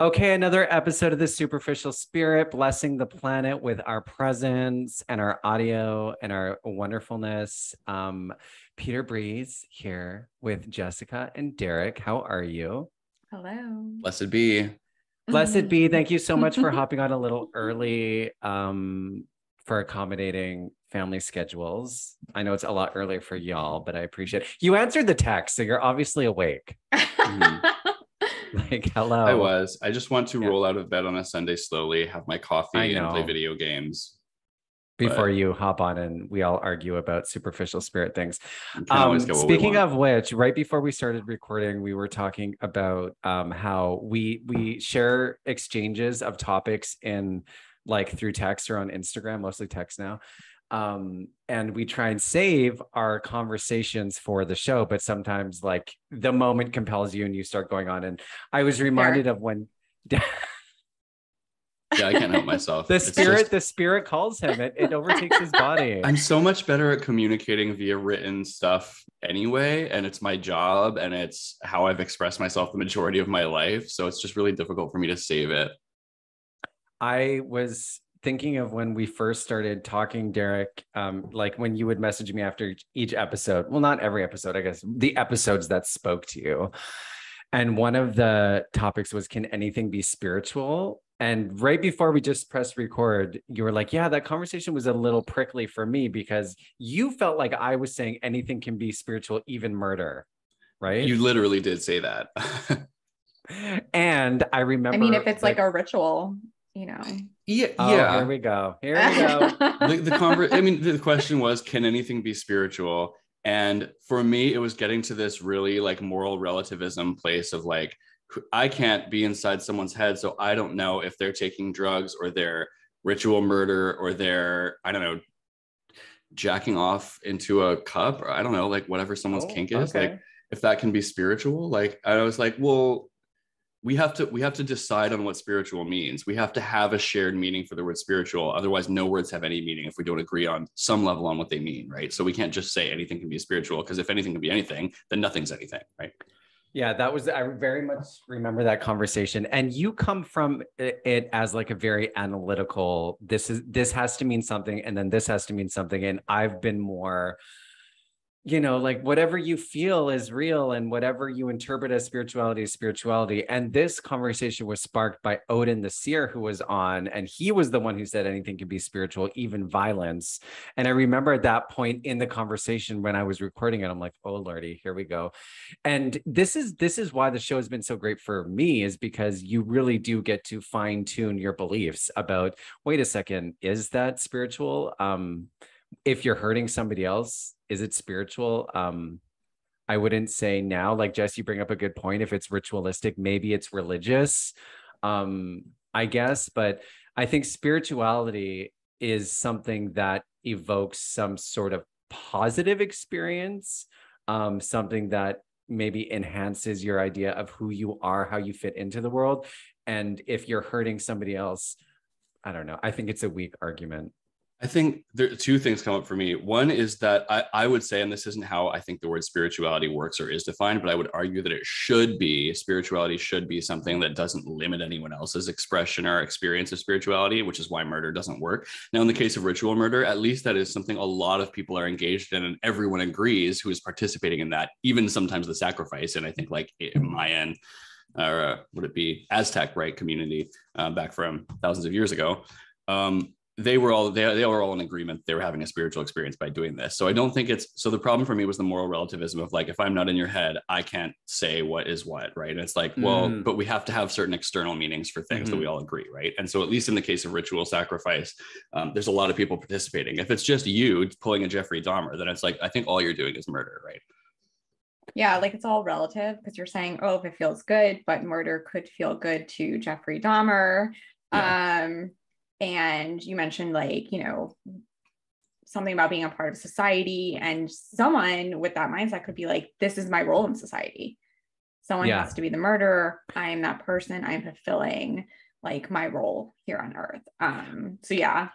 Okay, another episode of the Superficial Spirit, blessing the planet with our presence and our audio and our wonderfulness. Peter Breeze here with Jessica and Derek. How are you? Hello. Blessed be. Blessed be. Thank you so much for hopping on a little early for accommodating family schedules. I know it's a lot earlier for y'all, but I appreciate it. You answered the text, so you're obviously awake. Like, hello. I just want to roll out of bed on a Sunday slowly, have my coffee, and play video games. Before you hop on and we all argue about superficial spirit things. Speaking of which, right before we started recording, we were talking about how we share exchanges of topics in like through text or on Instagram, mostly text now. And we try and save our conversations for the show, but sometimes like the moment compels you and you start going on. And I was reminded of when yeah, I can't help myself. The spirit calls him. It overtakes his body. I'm so much better at communicating via written stuff anyway, and it's my job and it's how I've expressed myself the majority of my life. So it's just really difficult for me to save it. I was thinking of when we first started talking, Derek, like when you would message me after each episode. Well, not every episode, I guess, the episodes that spoke to you. And one of the topics was, can anything be spiritual? And right before we just pressed record, you were like, yeah, that conversation was a little prickly for me because you felt like I was saying anything can be spiritual, even murder, right? You literally did say that. And I remember, I mean, if it's like a ritual, Yeah. Here we go. The question was, can anything be spiritual? And for me, it was getting to this really like moral relativism place of like, I can't be inside someone's head, so I don't know if they're taking drugs or they're ritual murder or they're, I don't know, jacking off into a cup, or I don't know, like whatever someone's kink is, like if that can be spiritual. Like I was like, well, we have to decide on what spiritual means. We have to have a shared meaning for the word spiritual. Otherwise, no words have any meaning if we don't agree on some level on what they mean, right? So we can't just say anything can be spiritual, because if anything can be anything, then nothing's anything, right? Yeah, I very much remember that conversation. And you come from it as like a very analytical, this has to mean something, and then this has to mean something. And I've been more, like whatever you feel is real and whatever you interpret as spirituality is spirituality. And this conversation was sparked by Odin the Seer, who was on, and he was the one who said anything can be spiritual, even violence. And I remember at that point in the conversation when I was recording it, I'm like, oh Lordy, here we go. And this is why the show has been so great for me, is because you really do get to fine tune your beliefs about, wait a second, is that spiritual? If you're hurting somebody else, is it spiritual? I wouldn't say now, like Jess, you bring up a good point. If it's ritualistic, maybe it's religious, I guess. But I think spirituality is something that evokes some sort of positive experience, something that maybe enhances your idea of who you are, how you fit into the world. And if you're hurting somebody else, I don't know. I think it's a weak argument. I think there are two things come up for me. One is that I would say, and this isn't how I think the word spirituality works or is defined, but I would argue that spirituality should be something that doesn't limit anyone else's expression or experience of spirituality, which is why murder doesn't work. Now, in the case of ritual murder, at least that is something a lot of people are engaged in, and everyone agrees who is participating in that, even sometimes the sacrifice. And I think like Mayan, or would it be Aztec, right, community back from thousands of years ago, they were all in agreement. They were having a spiritual experience by doing this. So I don't think so the problem for me was the moral relativism of like, if I'm not in your head, I can't say what is what, right? And it's like, well, but we have to have certain external meanings for things that we all agree, right? And so at least in the case of ritual sacrifice, there's a lot of people participating. If it's just you pulling a Jeffrey Dahmer, then it's like, I think all you're doing is murder, right? Yeah, like it's all relative, because you're saying, oh, if it feels good, but murder could feel good to Jeffrey Dahmer. Yeah. And you mentioned like, something about being a part of society, and someone with that mindset could be like, this is my role in society. Someone has to be the murderer. I am that person. I'm fulfilling like my role here on earth. So yeah.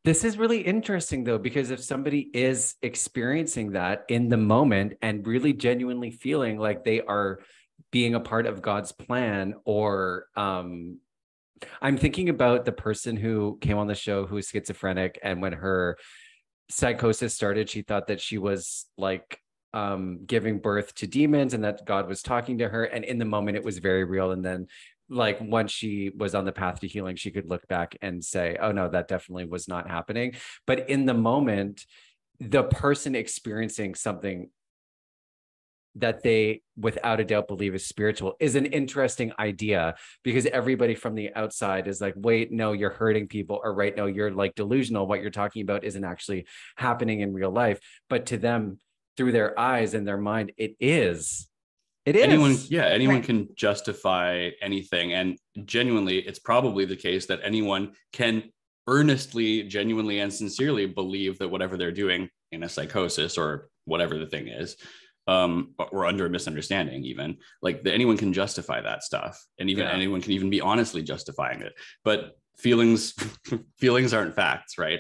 This is really interesting though, because if somebody is experiencing that in the moment and really genuinely feeling like they are being a part of God's plan, or I'm thinking about the person who came on the show who is schizophrenic, and when her psychosis started, she thought that she was like giving birth to demons and that God was talking to her, and in the moment it was very real, and then like once she was on the path to healing, she could look back and say, oh no, that definitely was not happening. But in the moment, the person experiencing something that they without a doubt believe is spiritual is an interesting idea, because everybody from the outside is like, wait, no, you're hurting people, or right, no, you're like delusional, what you're talking about isn't actually happening in real life. But to them, through their eyes and their mind, it is. Anyone Right. can justify anything, and genuinely it's probably the case that anyone can earnestly, genuinely, and sincerely believe that whatever they're doing in a psychosis or whatever the thing is, or under a misunderstanding, even like anyone can justify that stuff, and even anyone can even be honestly justifying it. But feelings feelings aren't facts, right?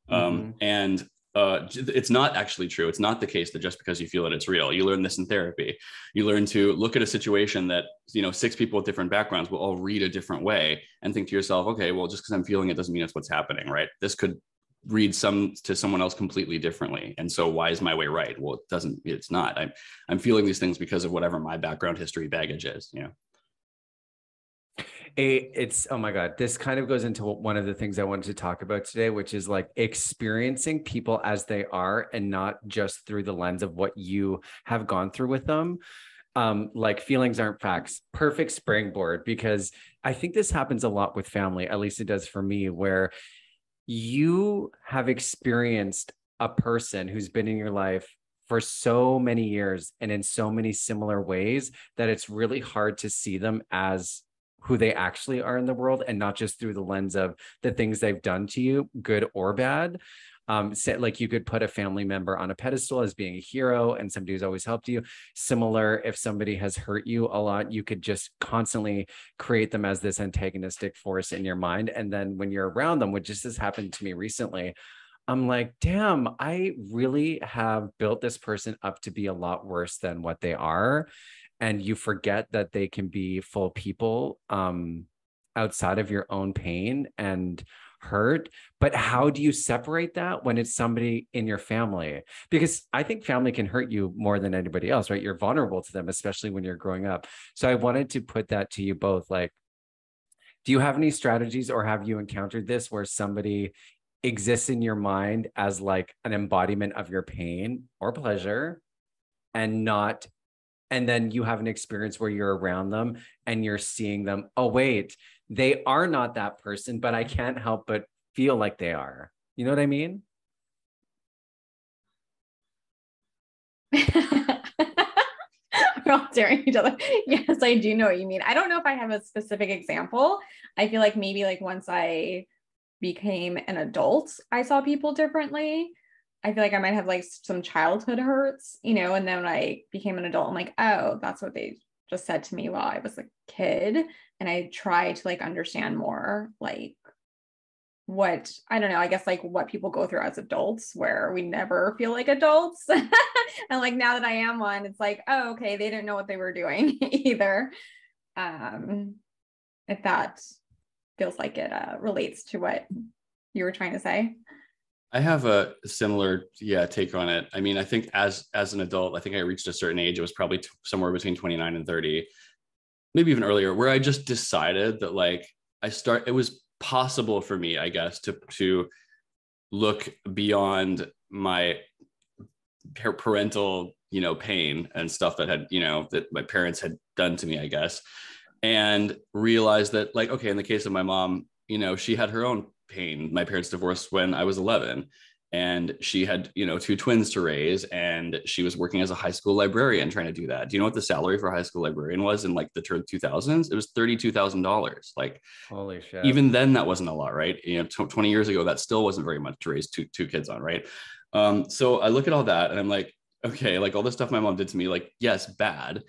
And it's not actually true. It's not the case that just because you feel it, it's real. You learn this in therapy. You learn to look at a situation that, you know, 6 people with different backgrounds will all read a different way, and think to yourself, okay, well, just because I'm feeling it doesn't mean it's what's happening, right? This could read to someone else completely differently. And so why is my way right? Well, it's not. I'm feeling these things because of whatever my background, history, baggage is, you know? It's, oh my God, this kind of goes into one of the things I wanted to talk about today, which is like experiencing people as they are and not just through the lens of what you have gone through with them. Like feelings aren't facts, perfect springboard, because I think this happens a lot with family, at least it does for me, where you have experienced a person who's been in your life for so many years and in so many similar ways that it's really hard to see them as who they actually are in the world, and not just through the lens of the things they've done to you, good or bad. Like you could put a family member on a pedestal as being a hero and somebody who's always helped you. Similar, if somebody has hurt you a lot, you could just constantly create them as this antagonistic force in your mind. And then when you're around them, which just has happened to me recently, I'm like, damn, I really have built this person up to be a lot worse than what they are. And you forget that they can be full people outside of your own pain and hurt. But how do you separate that when it's somebody in your family? Because I think family can hurt you more than anybody else, right? You're vulnerable to them, especially when you're growing up. So I wanted to put that to you both. Like, do you have any strategies, or have you encountered this where somebody exists in your mind as like an embodiment of your pain or pleasure, and not, and then you have an experience where you're around them and you're seeing them, oh wait, they are not that person, but I can't help but feel like they are. You know what I mean? We're all staring at each other. Yes, I do know what you mean. I don't know if I have a specific example. I feel like maybe like once I became an adult, I saw people differently. I feel like I might have like some childhood hurts, you know, and then when I became an adult, I'm like, oh, that's what they just said to me while I was a kid. And I try to like understand more like what, I don't know, I guess like what people go through as adults, where we never feel like adults. And like now that I am one, it's like, oh, okay, they didn't know what they were doing either. If that feels like it relates to what you were trying to say. I have a similar, take on it. I mean, I think as an adult, I think I reached a certain age. It was probably somewhere between 29 and 30, maybe even earlier, where I just decided that like it was possible for me, I guess, to look beyond my parental, pain and stuff that had, that my parents had done to me, I guess, and realize that like, okay, in the case of my mom, she had her own pain. My parents divorced when I was 11, and she had, 2 twins to raise, and she was working as a high school librarian trying to do that. Do you know what the salary for a high school librarian was in like the turn 2000s? It was $32,000. Like, holy shit. Even then that wasn't a lot, right? 20 years ago, that still wasn't very much to raise two kids on, right? So I look at all that and I'm like, okay, like all the stuff my mom did to me, like, yes, bad,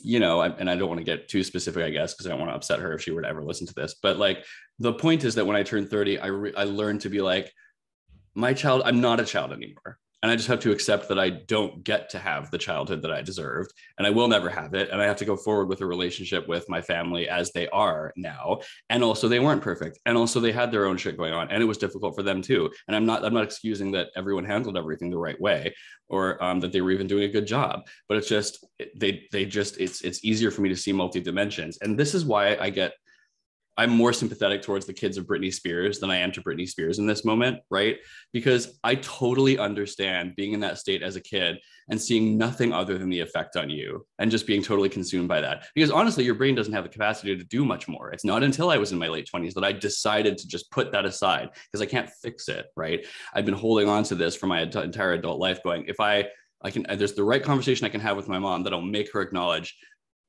and I don't want to get too specific, I guess, because I don't want to upset her if she were to ever listen to this. But like, the point is that when I turned 30, I learned to be like, I'm not a child anymore. And I just have to accept that I don't get to have the childhood that I deserved, and I will never have it. And I have to go forward with a relationship with my family as they are now. And also they weren't perfect. And also they had their own shit going on, and it was difficult for them too. And I'm not excusing that everyone handled everything the right way, or that they were even doing a good job. But it's just, it's easier for me to see multi dimensions. And this is why I'm more sympathetic towards the kids of Britney Spears than I am to Britney Spears in this moment, right? Because I totally understand being in that state as a kid and seeing nothing other than the effect on you and just being totally consumed by that. Because honestly, your brain doesn't have the capacity to do much more. It's not until I was in my late 20s that I decided to just put that aside because I can't fix it, right? I've been holding on to this for my entire adult life going, if I can, there's the right conversation I can have with my mom that'll make her acknowledge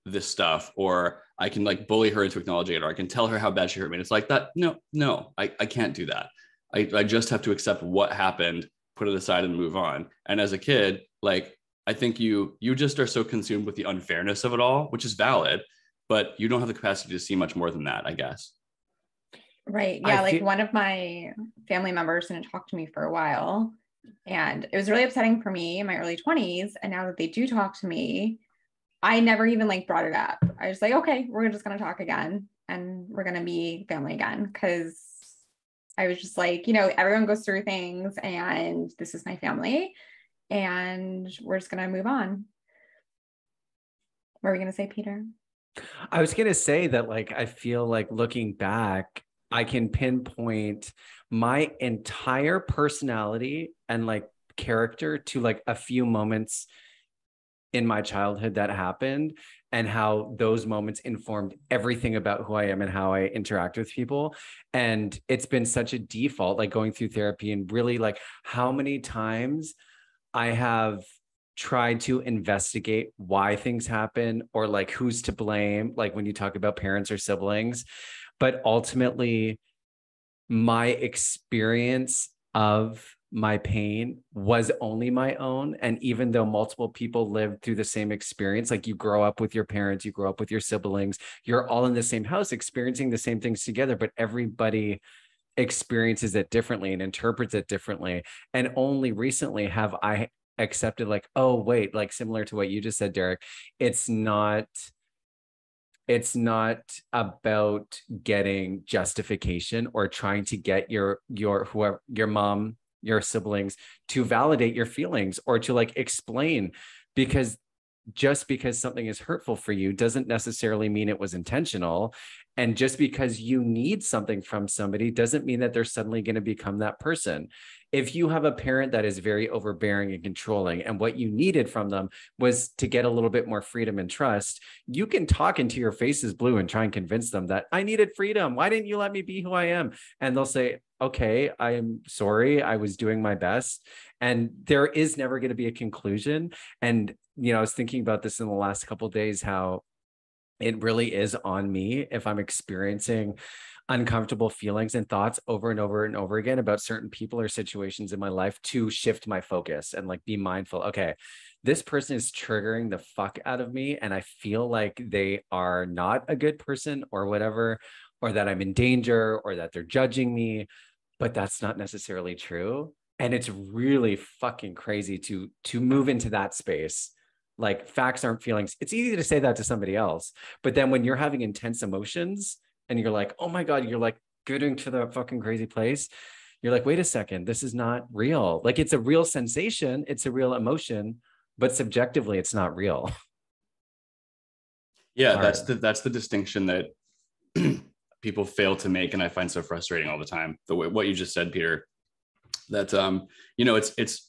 this stuff, or I can like bully her into acknowledging it, or I can tell her how bad she hurt me. And it's like that. No, I can't do that. I just have to accept what happened, put it aside and move on. And as a kid, like, I think you just are so consumed with the unfairness of it all, which is valid, but you don't have the capacity to see much more than that, I guess. Right. Yeah. Like one of my family members didn't talk to me for a while, and it was really upsetting for me in my early 20s. And now that they do talk to me, I never even like brought it up. I was like, okay, we're just going to talk again and we're going to be family again. Cause I was just like, everyone goes through things and this is my family and we're just going to move on. What were we going to say, Peter? I was going to say that, like, I feel like looking back, I can pinpoint my entire personality and like character to like a few moments in my childhood that happened, and how those moments informed everything about who I am and how I interact with people. And it's been such a default, like going through therapy, and really like how many times I have tried to investigate why things happen or like who's to blame, like when you talk about parents or siblings. But ultimately, my experience of my pain was only my own. And even though multiple people lived through the same experience, like you grow up with your parents, you grow up with your siblings, you're all in the same house experiencing the same things together, but everybody experiences it differently and interprets it differently. And only recently have I accepted, like, oh wait, like similar to what you just said, Derek, it's not about getting justification or trying to get your whoever, your mom, your siblings, to validate your feelings or to like explain, because just because something is hurtful for you doesn't necessarily mean it was intentional. And just because you need something from somebody doesn't mean that they're suddenly going to become that person. If you have a parent that is very overbearing and controlling, and what you needed from them was to get a little bit more freedom and trust, you can talk until your face is blue and try and convince them that I needed freedom. Why didn't you let me be who I am? And they'll say, okay, I'm sorry, I was doing my best. And there is never going to be a conclusion. And, I was thinking about this in the last couple of days, how it really is on me if I'm experiencing uncomfortable feelings and thoughts over and over and over again about certain people or situations in my life, to shift my focus and like be mindful. Okay, this person is triggering the fuck out of me, and I feel like they are not a good person or whatever, or that I'm in danger, or that they're judging me, but that's not necessarily true. And it's really fucking crazy to move into that space. Like, facts aren't feelings. It's easy to say that to somebody else, but then when you're having intense emotions and you're like, oh my God, you're like getting to the fucking crazy place, you're like, wait a second, this is not real. Like, it's a real sensation, it's a real emotion, but subjectively it's not real. Yeah, that's the distinction that people fail to make, and I find so frustrating all the time. The way what you just said, Peter, that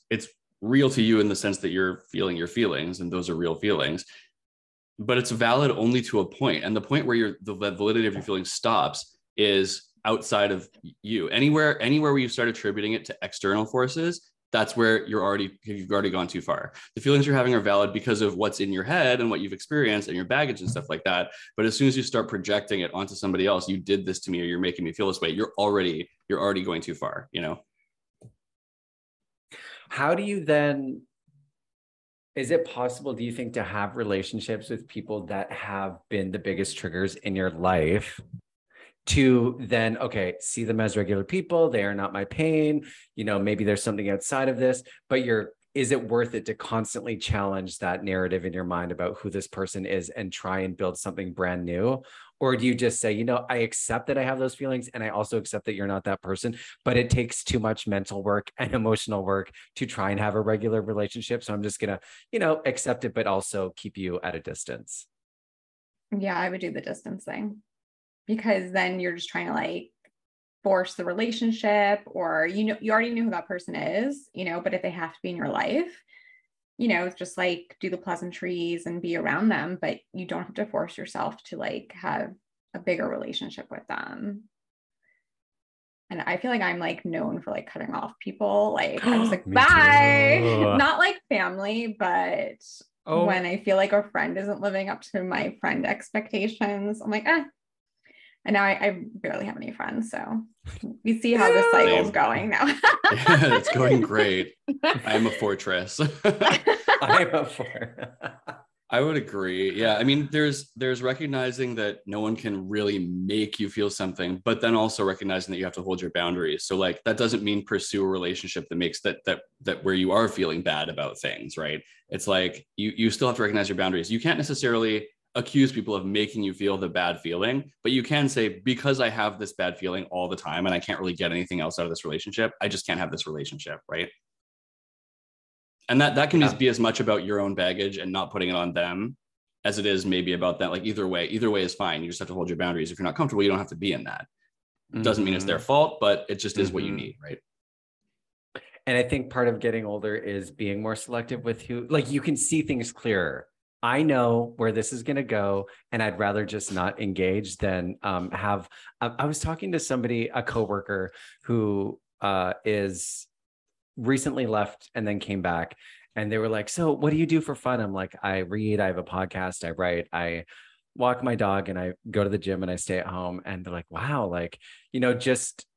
it's real to you in the sense that you're feeling your feelings, and those are real feelings, but it's valid only to a point. And the point where the validity of your feelings stops is outside of you. Anywhere where you start attributing it to external forces, that's where you've already gone too far. The feelings you're having are valid because of what's in your head and what you've experienced and your baggage and stuff like that. But as soon as you start projecting it onto somebody else, you did this to me, or you're making me feel this way, you're already going too far, How do you then, is it possible, do you think, to have relationships with people that have been the biggest triggers in your life to then, okay, see them as regular people. They are not my pain. You know, maybe there's something outside of this, but is it worth it to constantly challenge that narrative in your mind about who this person is and try and build something brand new? Or do you just say, you know, I accept that I have those feelings and I also accept that you're not that person, but it takes too much mental work and emotional work to try and have a regular relationship. So I'm just going to, you know, accept it, but also keep you at a distance. Yeah, I would do the distance thing, because then you're just trying to like force the relationship, or, you know, you already know who that person is, you know, but if they have to be in your life, you know, it's just like do the pleasantries and be around them, but you don't have to force yourself to like have a bigger relationship with them. And I feel like I'm like known for like cutting off people. Like I'm just like, bye. Not like family, but when I feel like a friend isn't living up to my friend expectations, I'm like, and now I barely have any friends. So we see how this cycle's going now. Yeah, it's going great. I'm a fortress. I'm a fortress. I would agree. Yeah. I mean, there's recognizing that no one can really make you feel something, but then also recognizing that you have to hold your boundaries. So like, that doesn't mean pursue a relationship that makes that where you are feeling bad about things, right? It's like, you still have to recognize your boundaries. You can't necessarily accuse people of making you feel the bad feeling, but you can say, because I have this bad feeling all the time and I can't really get anything else out of this relationship, I just can't have this relationship, right? And that can be as much about your own baggage and not putting it on them as it is maybe about that. Like either way is fine. You just have to hold your boundaries. If you're not comfortable, you don't have to be in that. Doesn't mean it's their fault, but it just is what you need, right? And I think part of getting older is being more selective with who, like you can see things clearer. I know where this is going to go, and I'd rather just not engage than have. I was talking to somebody, a coworker who is recently left and then came back, and they were like, so what do you do for fun? I'm like, I read, I have a podcast, I write, I walk my dog, and I go to the gym, and I stay at home. And they're like, wow, like, you know, just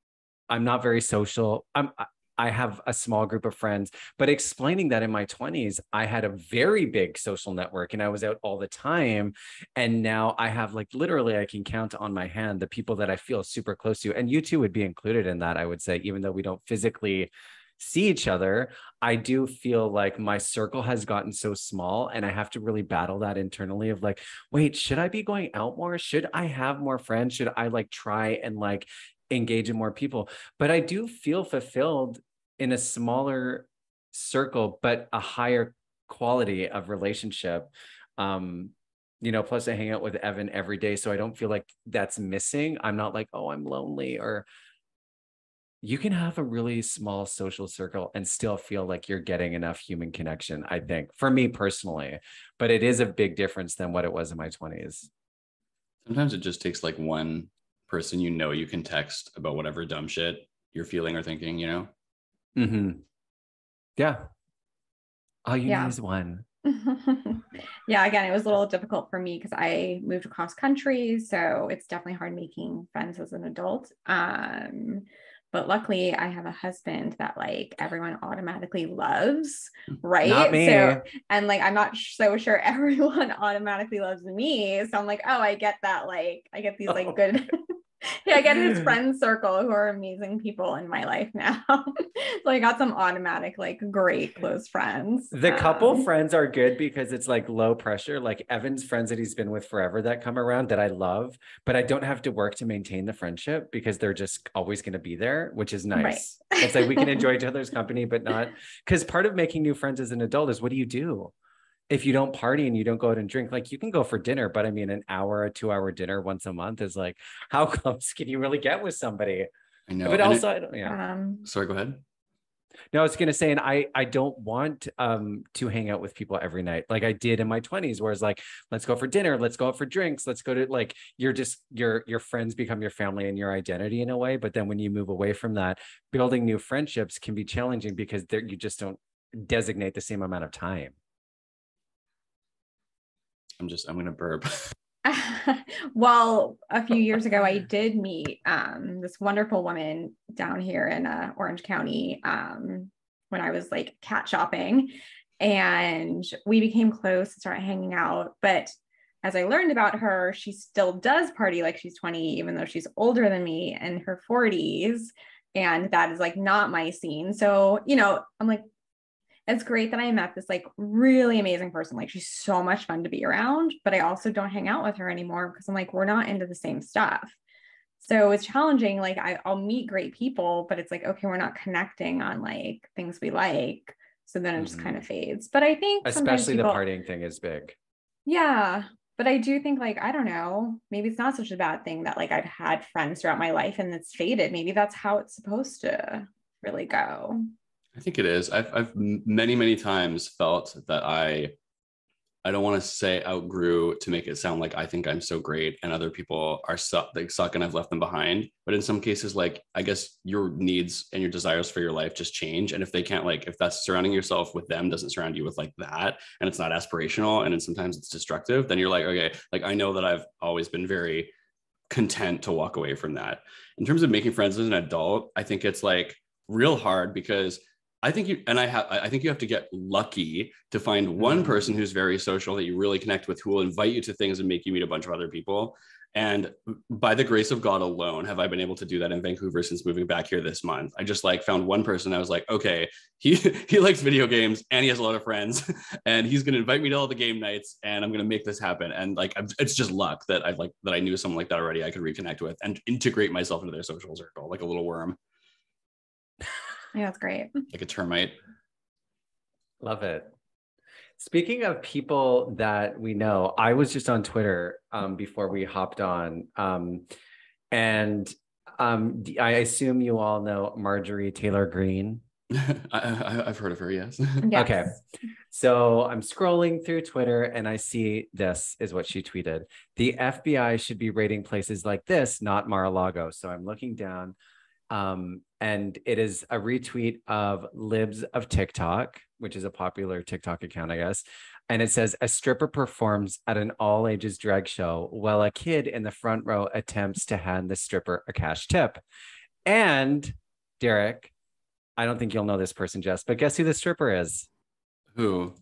I'm not very social. I have a small group of friends, but explaining that in my 20s, I had a very big social network and I was out all the time. And now I have like, literally, I can count on my hand the people that I feel super close to. And you two would be included in that, I would say, even though we don't physically see each other, I do feel like my circle has gotten so small, and I have to really battle that internally of like, wait, should I be going out more? Should I have more friends? Should I like try and like engage in more people? But I do feel fulfilled in a smaller circle, but a higher quality of relationship. You know, plus I hang out with Evan every day, so I don't feel like that's missing. I'm not like, oh, I'm lonely. Or you can have a really small social circle and still feel like you're getting enough human connection, I think, for me personally. But it is a big difference than what it was in my 20s. Sometimes it just takes like one person, you know, you can text about whatever dumb shit you're feeling or thinking, you know? Yeah. All you need is one. Yeah, again, it was a little difficult for me because I moved across country, so it's definitely hard making friends as an adult. But luckily I have a husband that like everyone automatically loves, right? Not me. So, and like I'm not so sure everyone automatically loves me, so I'm like, oh, I get that, like I get these like good yeah, I get his friend circle who are amazing people in my life now. So I got some automatic, like great close friends. The couple friends are good because it's like low pressure, like Evan's friends that he's been with forever that come around that I love, but I don't have to work to maintain the friendship because they're just always going to be there, which is nice. Right. It's like we can enjoy each other's company, but not, because part of making new friends as an adult is, what do you do? If you don't party and you don't go out and drink, like you can go for dinner, but I mean, an hour, a 2-hour dinner once a month is like, how close can you really get with somebody? I know. But and also, sorry, go ahead. No, I was going to say, and I don't want to hang out with people every night like I did in my 20s, where it's like, let's go for dinner, let's go out for drinks, let's go to, like, you're just, your friends become your family and your identity in a way. But then when you move away from that, building new friendships can be challenging because you just don't designate the same amount of time. I'm going to burp. Well, a few years ago, I did meet this wonderful woman down here in Orange County when I was like cat shopping, and we became close and started hanging out. But as I learned about her, she still does party like she's 20, even though she's older than me in her 40s. And that is like not my scene. So, you know, I'm like, it's great that I met this like really amazing person. Like she's so much fun to be around, but I also don't hang out with her anymore because I'm like, we're not into the same stuff. So it's challenging. Like I'll meet great people, but it's like, okay, we're not connecting on like things we like. So then it just kind of fades. But I think especially the partying thing is big. Yeah. But I do think like, I don't know, maybe it's not such a bad thing that like I've had friends throughout my life and it's faded. Maybe that's how it's supposed to really go. I think it is. I've many times felt that I don't want to say outgrew to make it sound like I think I'm so great and other people are they suck and I've left them behind. But in some cases, like, I guess your needs and your desires for your life just change. And if they can't, like, if that's surrounding yourself with them doesn't surround you with like that, and it's not aspirational and then sometimes it's destructive, then you're like, okay, like I know that I've always been very content to walk away from that. In terms of making friends as an adult, I think it's like real hard because I think I think you have to get lucky to find one person who's very social that you really connect with, who will invite you to things and make you meet a bunch of other people. And by the grace of God alone, have I been able to do that in Vancouver since moving back here this month. I just like found one person. I was like, okay, he likes video games and he has a lot of friends and he's going to invite me to all the game nights and I'm going to make this happen. And like, it's just luck that I knew someone like that already I could reconnect with and integrate myself into their social circle, like a little worm. Yeah, that's great. Like a termite. Love it. Speaking of people that we know, I was just on Twitter before we hopped on. And I assume you all know Marjorie Taylor Greene. I've heard of her, yes. Yes. Okay. So I'm scrolling through Twitter and I see this is what she tweeted. The FBI should be raiding places like this, not Mar-a-Lago. So I'm looking down. And it is a retweet of Libs of TikTok, which is a popular TikTok account, I guess. And it says, a stripper performs at an all ages drag show while a kid in the front row attempts to hand the stripper a cash tip. And Derek, I don't think you'll know this person, Jess, but guess who the stripper is? Who?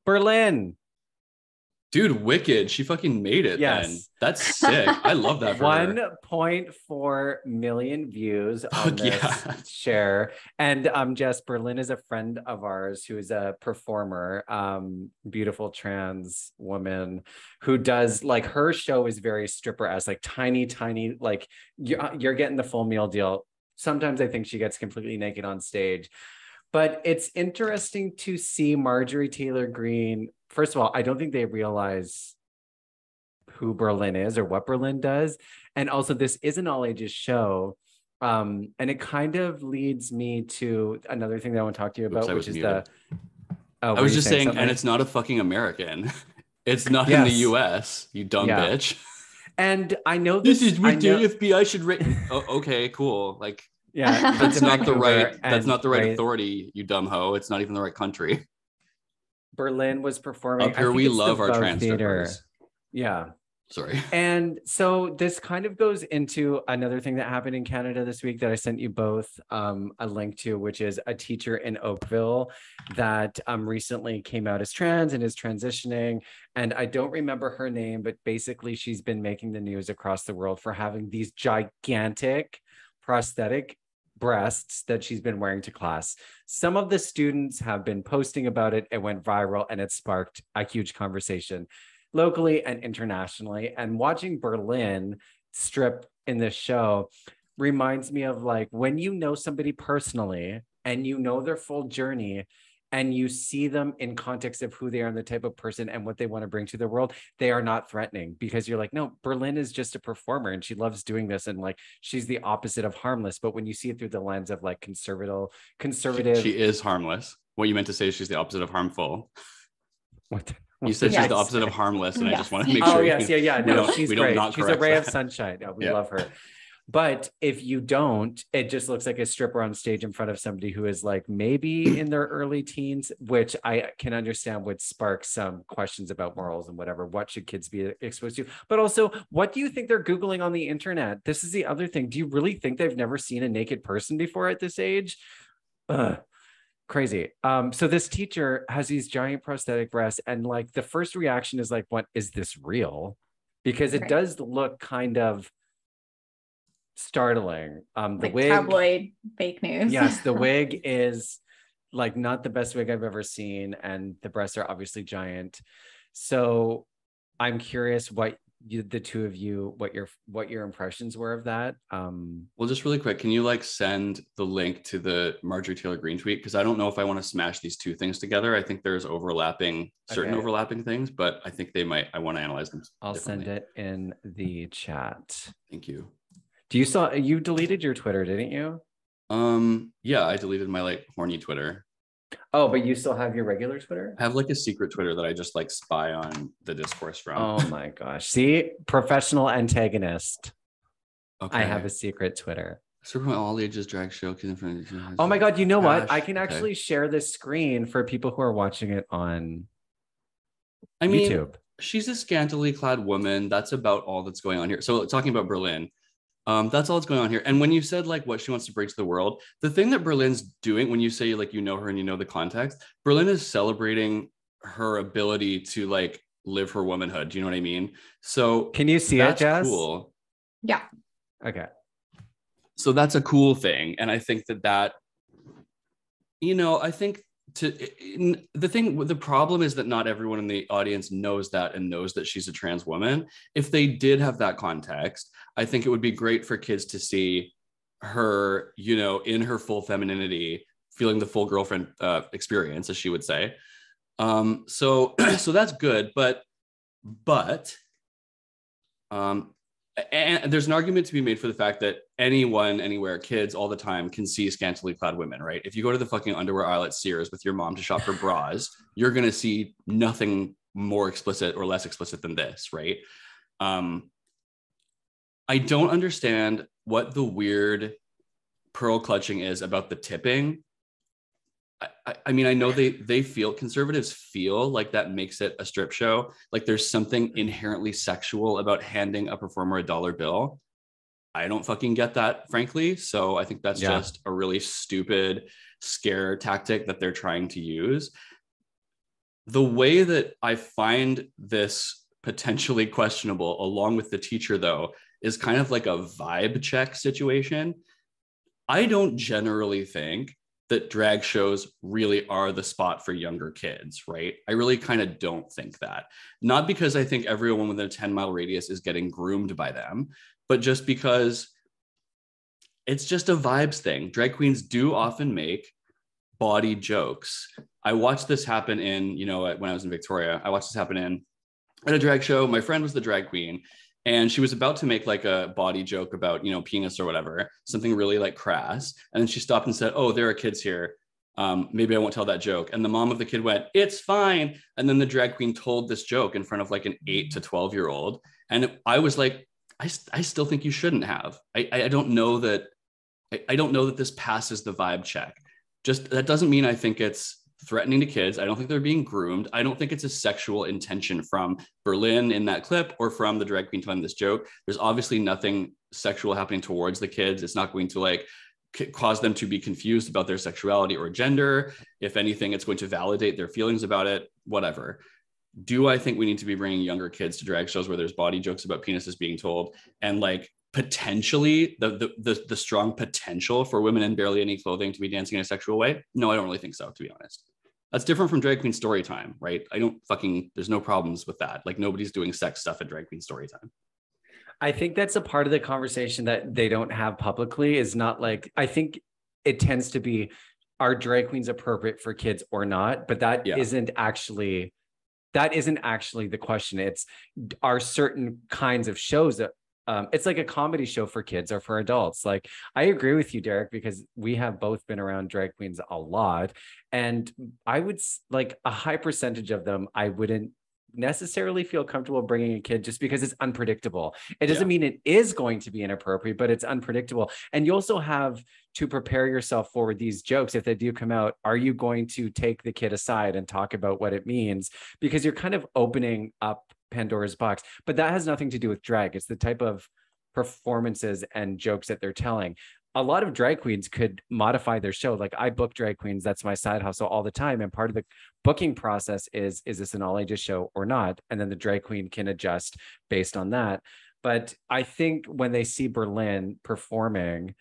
Berlin. Dude, wicked. She fucking made it. Yes. Then. That's sick. I love that for 1.4 million views on this share. And Jess, Berlin is a friend of ours who is a performer, beautiful trans woman who does like her show is very stripper-esque, like tiny, like you're getting the full meal deal. Sometimes I think she gets completely naked on stage. But it's interesting to see Marjorie Taylor Greene. First of all, I don't think they realize who Berlin is or what Berlin does. And also, this is an all ages show. And it kind of leads me to another thing that I want to talk to you about, which is muted. I was just saying, something? And it's not a fucking American. It's not in the US, you dumb bitch. And I know this is what the FBI should rate. Oh, okay, cool. Like, yeah, that's not the right. That's not the right authority, you dumb hoe. It's not even the right country. Berlin was performing. Up here, we love our trans strippers. Yeah. Sorry. And so this kind of goes into another thing that happened in Canada this week that I sent you both a link to, which is a teacher in Oakville that recently came out as trans and is transitioning. And I don't remember her name, but basically she's been making the news across the world for having these gigantic prosthetic breasts that she's been wearing to class. Some of the students have been posting about it. It went viral and it sparked a huge conversation locally and internationally. And watching Berlin strip in this show reminds me of like when you know somebody personally and you know their full journey and you see them in context of who they are and the type of person and what they want to bring to the world, they are not threatening because you're like, no, Berlin is just a performer and she loves doing this. And like, she's the opposite of harmless. But when you see it through the lens of like conservative. She is harmless. What you meant to say is she's the opposite of harmful. What? You said she's the opposite of harmless. And I just want to make sure. Oh, yes. Yeah. No, she's great. She's a ray of sunshine. Oh, we love her. But if you don't, it just looks like a stripper on stage in front of somebody who is like maybe in their early teens, which I can understand would spark some questions about morals and whatever. What should kids be exposed to? But also, what do you think they're Googling on the internet? This is the other thing. Do you really think they've never seen a naked person before at this age? Crazy. So this teacher has these giant prosthetic breasts, and like the first reaction is like, what is this real? Because it Right. does look kind of startling. The Like wig, tabloid fake news. yes, the wig is like not the best wig I've ever seen, and the breasts are obviously giant. So I'm curious what the two of you, what your impressions were of that. Well, just really quick, can you like send the link to the Marjorie Taylor Greene tweet? Because I don't know if I want to smash these two things together. I think there's certain Okay. overlapping things, but I think they might. I want to analyze them. I'll send it in the chat. Thank you. You deleted your Twitter, didn't you? Yeah, I deleted my like horny Twitter. Oh, but you still have your regular Twitter? I have like a secret Twitter that I just like spy on the discourse from. Oh my gosh. See, professional antagonist. Okay. I have a secret Twitter. So from all ages drag show. Oh my God. You know what? I can Okay. actually share this screen for people who are watching it on I mean, YouTube. she's a scantily clad woman. That's about all that's going on here. So talking about Berlin, that's all that's going on here. And when you said like what she wants to bring to the world, the thing that Berlin's doing, when you say like you know her and you know the context, Berlin is celebrating her ability to like live her womanhood. Do you know what I mean? So Can you see it, that's Jess? cool. Yeah. Okay. So that's a cool thing. And I think that, you know, I think the problem is that not everyone in the audience knows that and knows that she's a trans woman. If they did have that context, I think it would be great for kids to see her, you know, in her full femininity, feeling the full girlfriend experience, as she would say. So that's good, but and there's an argument to be made for the fact that anyone, anywhere, kids all the time can see scantily clad women, right? If you go to the fucking underwear aisle at Sears with your mom to shop for bras, you're going to see nothing more explicit or less explicit than this, right? I don't understand what the weird pearl clutching is about the tipping. I mean, I know conservatives feel like that makes it a strip show. Like there's something inherently sexual about handing a performer a dollar bill. I don't fucking get that, frankly. So I think that's just a really stupid scare tactic that they're trying to use. The way that I find this potentially questionable, along with the teacher, though, is kind of like a vibe check situation. I don't generally think that drag shows really are the spot for younger kids, right? I really kind of don't think that. Not because I think everyone within a 10-mile radius is getting groomed by them, but just because it's just a vibes thing. Drag queens do often make body jokes. I watched this happen in, you know, when I was in Victoria, I watched this happen at a drag show. My friend was the drag queen, and she was about to make like a body joke about, you know, penis or whatever, something really like crass. And then she stopped and said, "Oh, there are kids here. Maybe I won't tell that joke." And the mom of the kid went, "It's fine." And then the drag queen told this joke in front of like an 8 to 12-year-old. And I was like, I still think you shouldn't have. I don't know that. I don't know that this passes the vibe check. Just that doesn't mean I think it's threatening to kids. I don't think they're being groomed. I don't think it's a sexual intention from Berlin in that clip or from the drag queen telling this joke. There's obviously nothing sexual happening towards the kids. It's not going to like cause them to be confused about their sexuality or gender. If anything, it's going to validate their feelings about it, whatever. Do I think we need to be bringing younger kids to drag shows where there's body jokes about penises being told and like potentially the strong potential for women in barely any clothing to be dancing in a sexual way? No, I don't really think so, to be honest. That's different from drag queen story time, right? There's no problems with that. Like nobody's doing sex stuff at drag queen story time. I think that's a part of the conversation that they don't have publicly, is not like, I think it tends to be, are drag queens appropriate for kids or not? But that isn't actually the question. It's, are certain kinds of shows that it's like a comedy show for kids or for adults. Like, I agree with you, Derek, because we have both been around drag queens a lot. And I would like a high percentage of them, I wouldn't necessarily feel comfortable bringing a kid just because it's unpredictable. It doesn't mean it is going to be inappropriate, but it's unpredictable. And you also have to prepare yourself for these jokes. If they do come out, are you going to take the kid aside and talk about what it means? Because you're kind of opening up Pandora's box. But that has nothing to do with drag. It's the type of performances and jokes that they're telling. a lot of drag queens could modify their show. Like I book drag queens, that's my side hustle all the time. And part of the booking process is this an all ages show or not? And then the drag queen can adjust based on that. But I think when they see Berlin performing,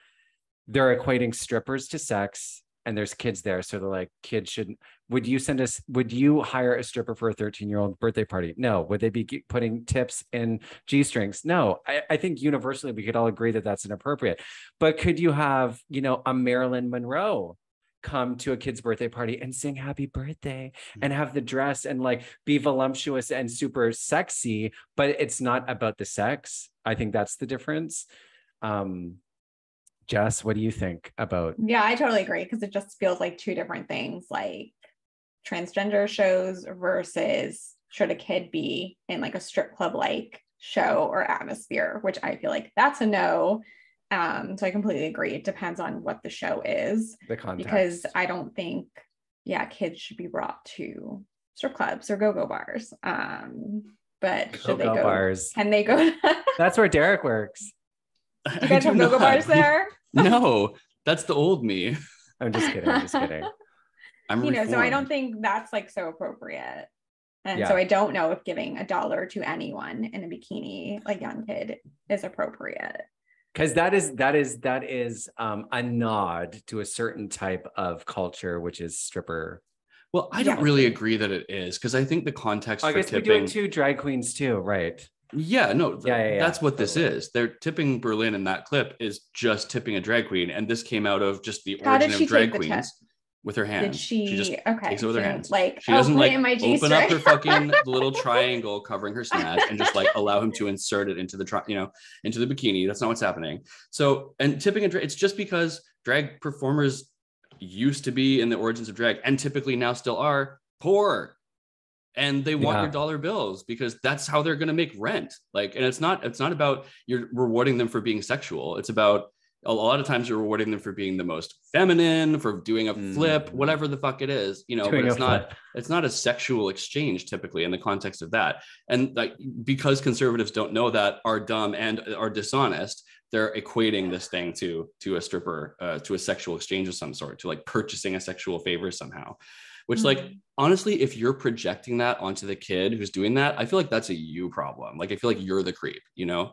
they're equating strippers to sex, and there's kids there. So they're like, kids shouldn't, would you hire a stripper for a 13-year-old birthday party? No. Would they be putting tips in G-strings? No. I think universally we could all agree that that's inappropriate. But could you have, a Marilyn Monroe come to a kid's birthday party and sing happy birthday and have the dress and like be voluptuous and super sexy, but it's not about the sex? I think that's the difference. Jess, what do you think about? Yeah, I totally agree, because it just feels like two different things, like transgender shows versus should a kid be in like a strip club like show or atmosphere, which I feel like that's a no. So I completely agree. It depends on what the show is. The context. Because I don't think, kids should be brought to strip clubs or go-go bars. But should they go? Bars. Can they go? That's where Derek works. Do you guys have go-go bars there? No, that's the old me. I'm just kidding. I'm reformed. So I don't think that's like so appropriate. And so I don't know if giving $1 to anyone in a bikini, like young kid, is appropriate. Because that is a nod to a certain type of culture, which is stripper. Well, I don't really agree that it is, because I think the context for tipping. We do it to drag queens too, right? Yeah, no, that's what this is. They're tipping Berlin in that clip is just tipping a drag queen. And this came out of just the origin of drag queens with her hands. Did she just takes it with her hands. Like, she doesn't like open up her fucking little triangle covering her snatch and just like allow him to insert it into the into the bikini. That's not what's happening. So, and tipping it's just because drag performers used to be in the origins of drag and typically now still are poor. And they want your dollar bills because that's how they're going to make rent. Like, and it's not about you're rewarding them for being sexual. It's about a lot of times you're rewarding them for being the most feminine, for doing a flip, whatever the fuck it is, but it's not a sexual exchange typically in the context of that. And like, because conservatives don't know that, are dumb and are dishonest, they're equating this thing to a stripper, to a sexual exchange of some sort, to like purchasing a sexual favor somehow. Which, like, honestly, if you're projecting that onto the kid who's doing that, I feel like that's a you problem. Like, I feel like you're the creep, And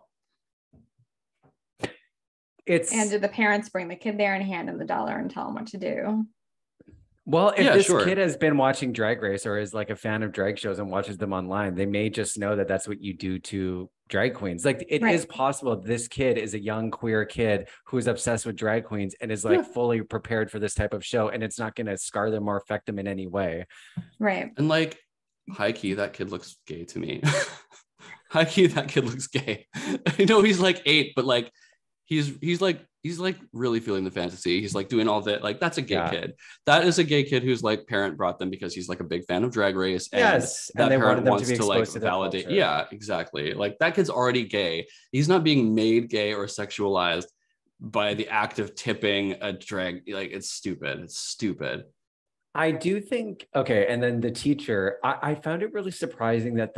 did the parents bring the kid there and hand him the $1 and tell him what to do? Well, if this kid has been watching Drag Race or is like a fan of drag shows and watches them online, they may just know that that's what you do to drag queens. Like it is possible this kid is a young queer kid who's obsessed with drag queens and is like fully prepared for this type of show, and it's not going to scar them or affect them in any way. Right. And like high key, that kid looks gay to me. High key, that kid looks gay. I know he's like 8, but like he's like really feeling the fantasy. He's like doing all that. Like that's a gay kid. That is a gay kid whose like parent brought them because he's like a big fan of Drag Race. And that they parent wants to like validate. Yeah, exactly. Like that kid's already gay. He's not being made gay or sexualized by the act of tipping a drag. Like it's stupid. I do think, okay. And then the teacher, I found it really surprising that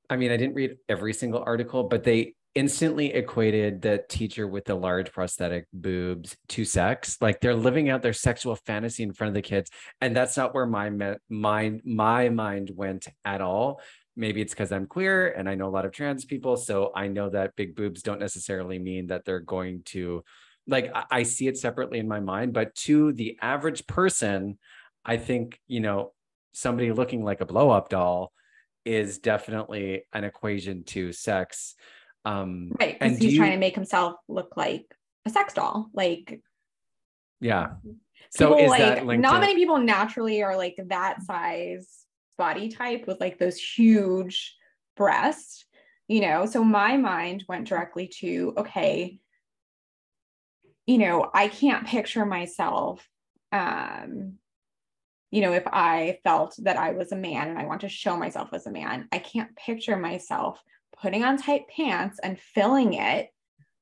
I didn't read every single article, but they instantly equated the teacher with the large prosthetic boobs to sex. Like they're living out their sexual fantasy in front of the kids. And that's not where my mind went at all. Maybe it's because I'm queer and I know a lot of trans people. So I know that big boobs don't necessarily mean that they're going to, like, I see it separately in my mind, but to the average person, I think, somebody looking like a blow up doll is definitely an equation to sex. Right, because he's trying to make himself look like a sex doll. Like, yeah. So is like, that linked not many people naturally are like that size body type with like those huge breasts, So my mind went directly to, okay, I can't picture myself, if I felt that I was a man and I want to show myself as a man, I can't picture myself putting on tight pants and filling it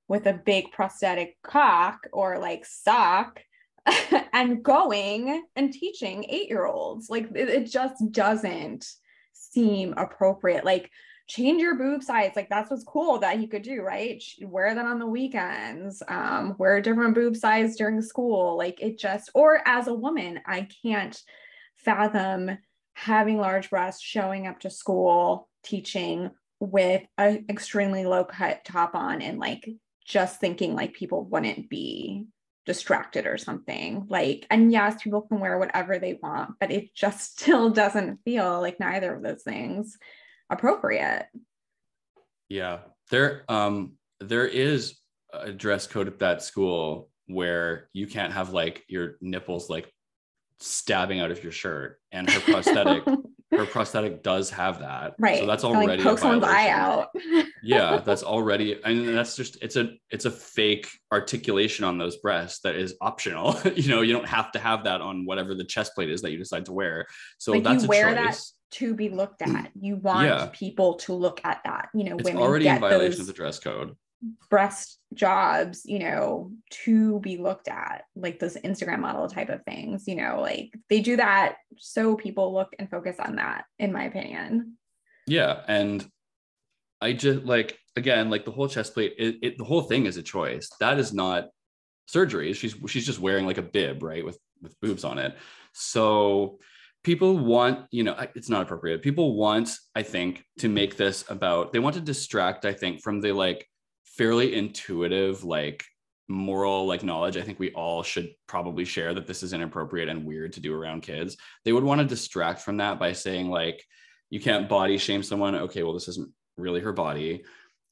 with a big prosthetic cock or like sock and going and teaching 8-year-olds. Like it just doesn't seem appropriate. Like, change your boob size. Like, that's what's cool that he could do, right? Wear that on the weekends, wear a different boob size during school. Like, it just, or as a woman, I can't fathom having large breasts, showing up to school, teaching with an extremely low cut top on, and like just thinking like people wouldn't be distracted or something. Like, and yes, people can wear whatever they want, but it just still doesn't feel like neither of those things appropriate. Yeah, there is a dress code at that school where you can't have like your nipples like stabbing out of your shirt, and her prosthetic does have that, right? So that's already poke someone's eye out. Yeah, that's already, and that's just, it's a fake articulation on those breasts that is optional. You know, you don't have to have that on whatever the chest plate is that you decide to wear. So like, that's you wear that to be looked at. You want people to look at that. You know, it's women already get in violation of the dress code. Breast jobs, you know, to be looked at, like those Instagram model type of things, you know, like they do that so people look and focus on that, in my opinion. Yeah. And I just like, again, like the whole chest plate, the whole thing is a choice. That is not surgery. She's just wearing like a bib, right? With boobs on it. So people want, you know, it's not appropriate. People want, I think, to make this about, they want to distract, I think, from the like fairly intuitive, like moral, like knowledge I think we all should probably share, that this is inappropriate and weird to do around kids. They would want to distract from that by saying like, you can't body shame someone. Okay, well, this isn't really her body.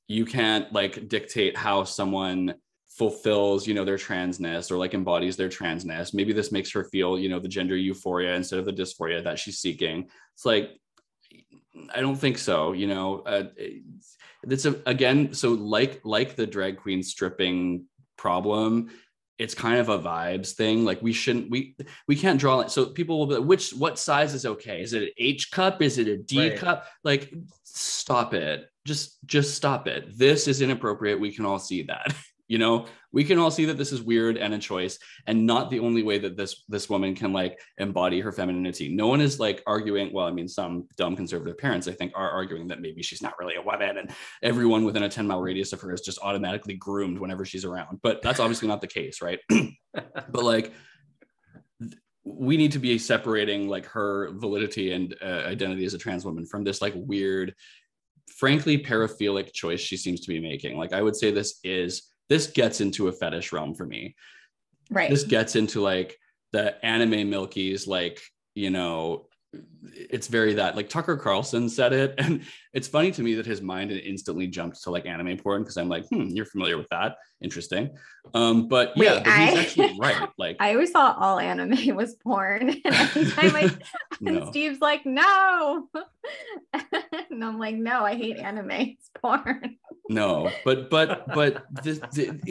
You can't like dictate how someone fulfills, you know, their transness or like embodies their transness. Maybe this makes her feel, you know, the gender euphoria instead of the dysphoria that she's seeking. It's like, I don't think so. You know, it's again, so like the drag queen stripping problem, it's kind of a vibes thing. Like we can't draw it. So people will be like, what size is okay? Is it an H cup? Is it a D cup? Like, stop it. Just stop it. This is inappropriate. We can all see that. You know, we can all see that this is weird and a choice, and not the only way that this woman can like embody her femininity. No one is like arguing. Well, I mean, some dumb conservative parents, I think, are arguing that maybe she's not really a woman, and everyone within a 10-mile radius of her is just automatically groomed whenever she's around. But that's obviously not the case, right? But like, we need to be separating like her validity and identity as a trans woman from this like weird, frankly, paraphilic choice she seems to be making. Like, I would say this gets into a fetish realm for me. Right. This gets into like the anime milkies, like, you know, it's very that, like Tucker Carlson said it. And it's funny to me that his mind instantly jumped to like anime porn, because I'm like, you're familiar with that. Interesting. But yeah, wait, but he's actually right. Like, I always thought all anime was porn. And every time and Steve's like, no. And I'm like, no, I hate anime. It's porn. No, but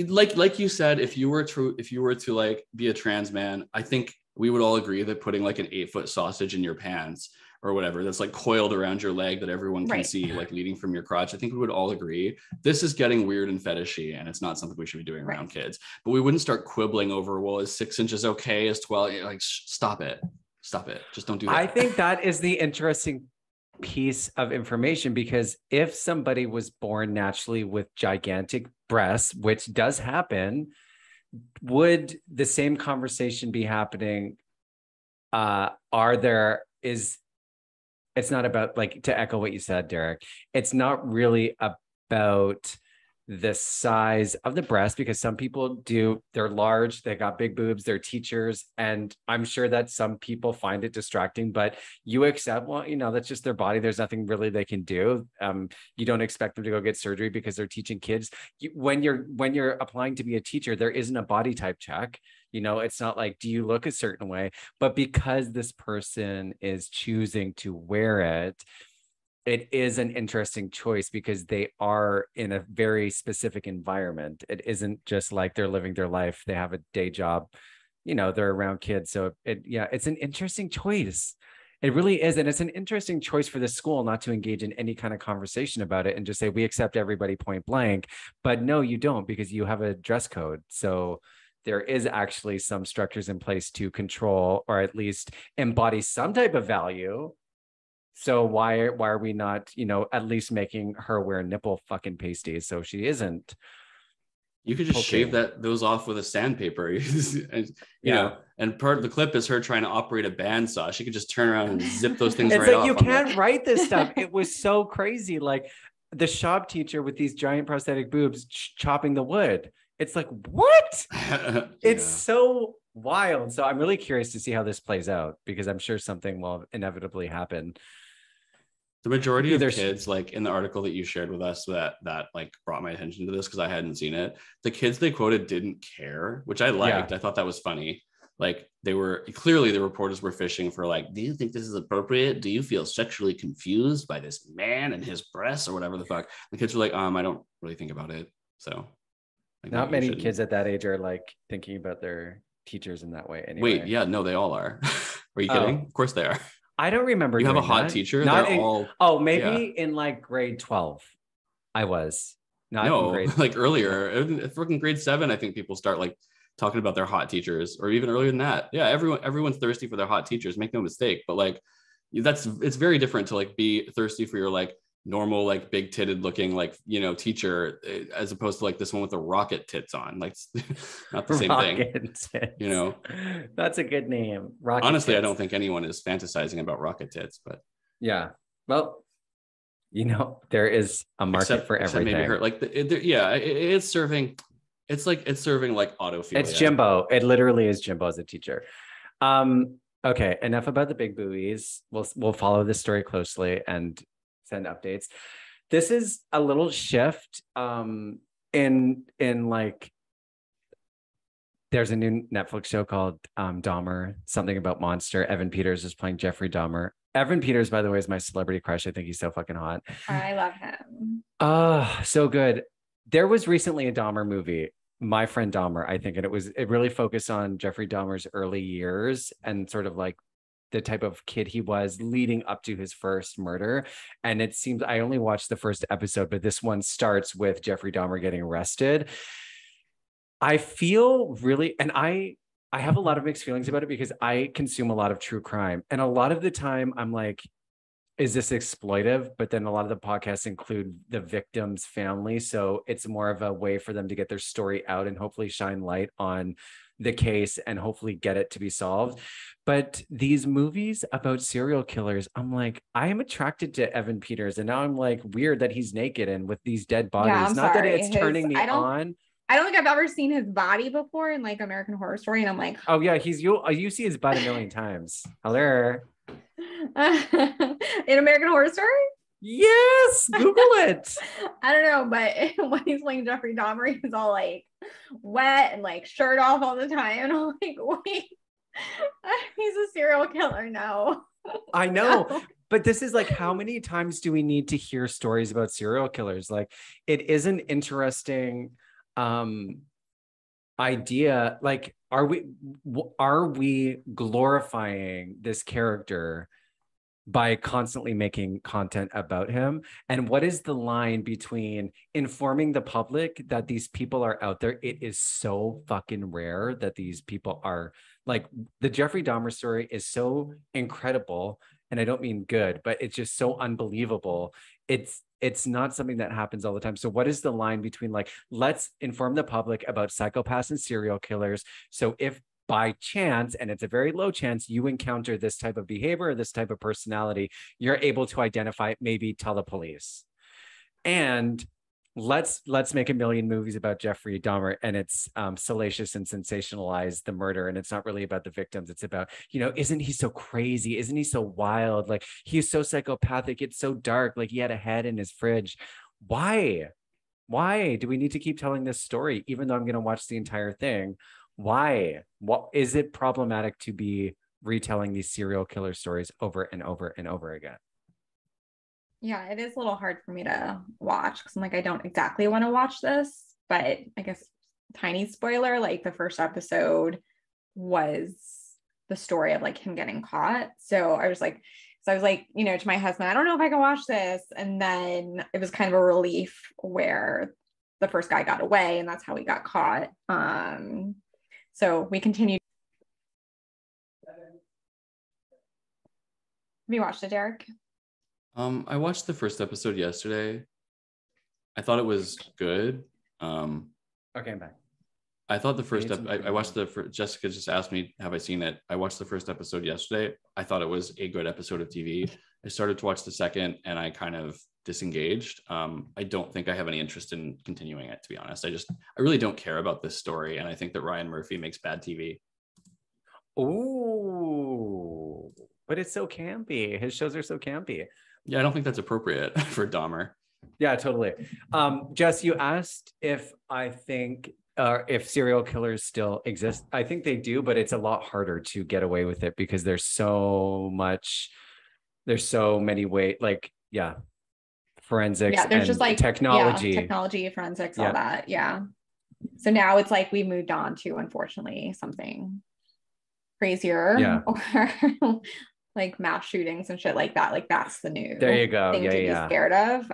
like you said, if you were to like be a trans man, I think we would all agree that putting like an 8-foot sausage in your pants or whatever that's like coiled around your leg that everyone can see, like leading from your crotch, I think we would all agree this is getting weird and fetishy, and it's not something we should be doing around kids. But we wouldn't start quibbling over, well, is 6 inches okay? Is 12? Like, stop it. Just don't do that. I think that is the interesting piece of information, because if somebody was born naturally with gigantic breasts, which does happen, would the same conversation be happening? It's not about, like, to echo what you said, Derek, it's not really about the size of the breast, because some people they're large, they got big boobs, they're teachers, and I'm sure that some people find it distracting, but you accept, well, you know, that's just their body, there's nothing really they can do. You don't expect them to go get surgery because they're teaching kids. When you're applying to be a teacher, there isn't a body type check. You know, it's not like, do you look a certain way? But because this person is choosing to wear it, it is an interesting choice, because they are in a very specific environment. It isn't just like they're living their life. They have a day job, you know, they're around kids. So it's an interesting choice. It really is. And it's an interesting choice for the school not to engage in any kind of conversation about it and just say, we accept everybody point blank. But no, you don't, because you have a dress code. So there is actually some structures in place to control, or at least embody some type of value So why are we not, at least making her wear nipple fucking pasties so she isn't You could just poking. shave those off with a sandpaper. And part of the clip is her trying to operate a bandsaw. She could just turn around and zip those things It's right like, you off. can't write this stuff. It was so crazy. Like the shop teacher with these giant prosthetic boobs chopping the wood. It's like, what? It's so wild. So I'm really curious to see how this plays out, because I'm sure something will inevitably happen. The majority of kids, like in the article that you shared with us, that like brought my attention to this because I hadn't seen it. The kids they quoted didn't care, which I liked. I thought that was funny. Like they were clearly, the reporters were fishing for like, do you think this is appropriate? Do you feel sexually confused by this man and his breasts or whatever the fuck? The kids were like, I don't really think about it. So like, not many kids at that age are like thinking about their teachers in that way anyway. Wait, yeah, no, they all are. Are you kidding? Of course they are. I don't remember. You have a hot teacher? Maybe in like grade 12. I was not in grade like earlier. In freaking grade 7, I think people start like talking about their hot teachers, or even earlier than that. Yeah, everyone's thirsty for their hot teachers, make no mistake. But like it's very different to like be thirsty for your like normal, like big titted looking like teacher, as opposed to like this one with the rocket tits on. Like not the same thing. Tits. That's a good name. Rocket Honestly, tits. I don't think anyone is fantasizing about rocket tits, but yeah. Well, there is a market for everything. Maybe her, like it's serving. It's serving like autophilia. It's Jimbo. It literally is Jimbo as a teacher. Okay, enough about the big boobies. We'll follow this story closely and send updates. This is a little shift in like, there's a new Netflix show called Dahmer, something about monster. Evan Peters is playing Jeffrey Dahmer. Evan Peters, by the way, is my celebrity crush. I think he's so fucking hot. I love him. So good. There was recently a Dahmer movie, My Friend Dahmer, I think, and it really focused on Jeffrey Dahmer's early years and sort of like the type of kid he was leading up to his first murder. And it seems, I only watched the first episode, but this one starts with Jeffrey Dahmer getting arrested. I feel really, and I have a lot of mixed feelings about it because I consume a lot of true crime. And a lot of the time I'm like, is this exploitive? But then a lot of the podcasts include the victim's family. So it's more of a way for them to get their story out and hopefully shine light on the case and hopefully get it to be solved. But these movies about serial killers, I'm like, I am attracted to Evan Peters. And now I'm like, weird that he's naked and with these dead bodies. Yeah, not that it's turning me on. I don't think I've ever seen his body before in like American Horror Story. And I'm like, oh yeah, you see his butt a million times. Hello. In American Horror Story? Yes, Google it. I don't know, but when he's playing Jeffrey Dahmer, he's all like wet and like shirt off all the time. And I'm like, wait, he's a serial killer now. I know. But this is like, how many times do we need to hear stories about serial killers? Like, it is an interesting idea. Like, are we glorifying this character by constantly making content about him? And what is the line between informing the public that these people are out there? It is so fucking rare that these people are like, the Jeffrey Dahmer story is so incredible. And I don't mean good, but it's just so unbelievable. It's not something that happens all the time. So what is the line between like, let's inform the public about psychopaths and serial killers. So if by chance, and it's a very low chance, you encounter this type of behavior or this type of personality, you're able to identify it, maybe tell the police. And let's make a million movies about Jeffrey Dahmer, and it's salacious and sensationalized the murder, and it's not really about the victims. It's about, isn't he so crazy? Isn't he so wild? Like, he's so psychopathic. It's so dark. Like, he had a head in his fridge. Why do we need to keep telling this story, even though I'm going to watch the entire thing? Why? What is it problematic to be retelling these serial killer stories over and over and over again? Yeah, it is a little hard for me to watch because I'm like, I don't exactly want to watch this, but I guess tiny spoiler, like the first episode was the story of like him getting caught. So I was like, to my husband, I don't know if I can watch this. And then it was kind of a relief where the first guy got away and that's how he got caught. So we continued. Have you watched it, Derek? I watched the first episode yesterday. I thought it was good. Okay, I'm back. I thought the I first need some I watched Jessica just asked me, have I seen it? I watched the first episode yesterday. I thought it was a good episode of TV. I started to watch the second and I kind of disengaged. I don't think I have any interest in continuing it, to be honest. I really don't care about this story. And I think that Ryan Murphy makes bad TV. Oh, but it's so campy. His shows are so campy. Yeah, I don't think that's appropriate for Dahmer. Yeah, totally. Jess, you asked if I think if serial killers still exist. I think they do, but it's a lot harder to get away with it because there's so many ways, like, yeah, forensics Yeah, there's and just like technology. technology, forensics, all that. Yeah. So now it's like we moved on to, unfortunately, something crazier, or like mass shootings and shit like that. Like that's the new there you go. thing to be scared of.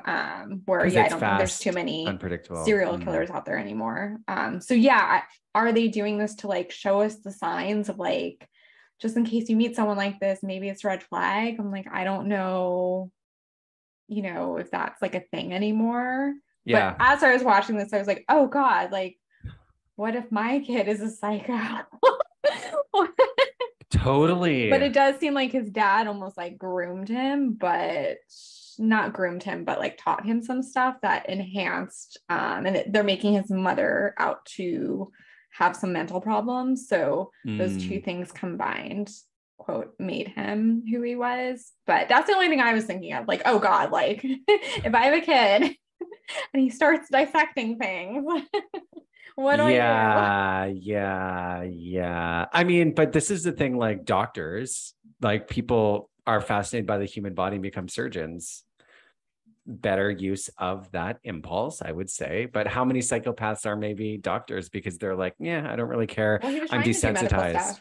Where I don't think there's too many unpredictable serial killers out there anymore. So yeah, are they doing this to like show us the signs of like, just in case you meet someone like this, maybe it's a red flag? I'm like, I don't know, if that's like a thing anymore. Yeah. But as I was watching this, I was like, oh God, like, what if my kid is a psycho? Totally. But it does seem like his dad almost like groomed him, but not groomed him, but like taught him some stuff that enhanced, and they're making his mother out to have some mental problems. So those two things combined, quote, made him who he was. But that's the only thing I was thinking of. Like, oh God, like if I have a kid and he starts dissecting things, what do I do? Yeah. I mean, but this is the thing, like doctors, like people are fascinated by the human body and become surgeons. Better use of that impulse, I would say. But how many psychopaths are maybe doctors because they're like, yeah, I don't really care. Well, he was I'm desensitized.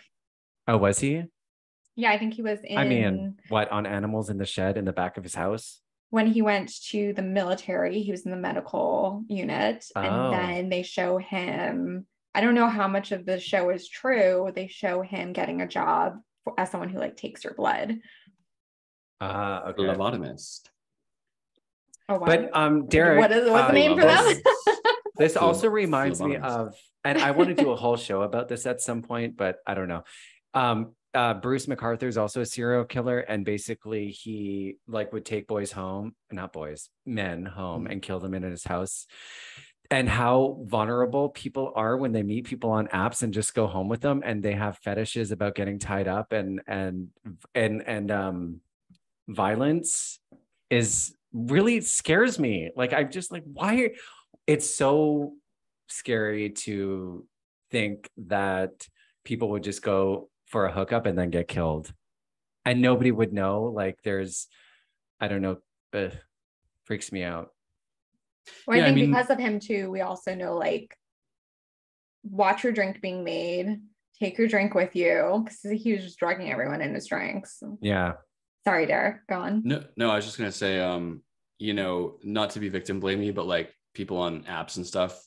Oh, was he? Yeah, I think he was in. I mean, what, on animals in the shed in the back of his house? When he went to the military, he was in the medical unit, and then they show him, I don't know how much of the show is true, they show him getting a job as someone who like takes your blood. Okay. Lobotomist. Oh, wow. But Derek, what's the name for that? This also reminds me of, and I want to do a whole show about this at some point, but I don't know. Bruce McArthur is also a serial killer, and basically he like would take men home and kill them in his house. And how vulnerable people are when they meet people on apps and just go home with them, and they have fetishes about getting tied up, and violence is really scares me. Like, I'm just like, it's so scary to think that people would just go for a hookup and then get killed and nobody would know. Like I don't know, freaks me out. Well, I think because of him too, we also know, like, watch your drink being made, take your drink with you, because he was just drugging everyone in his drinks. Yeah. Sorry, Derek, go on. No, I was just gonna say, not to be victim blamey, but like people on apps and stuff,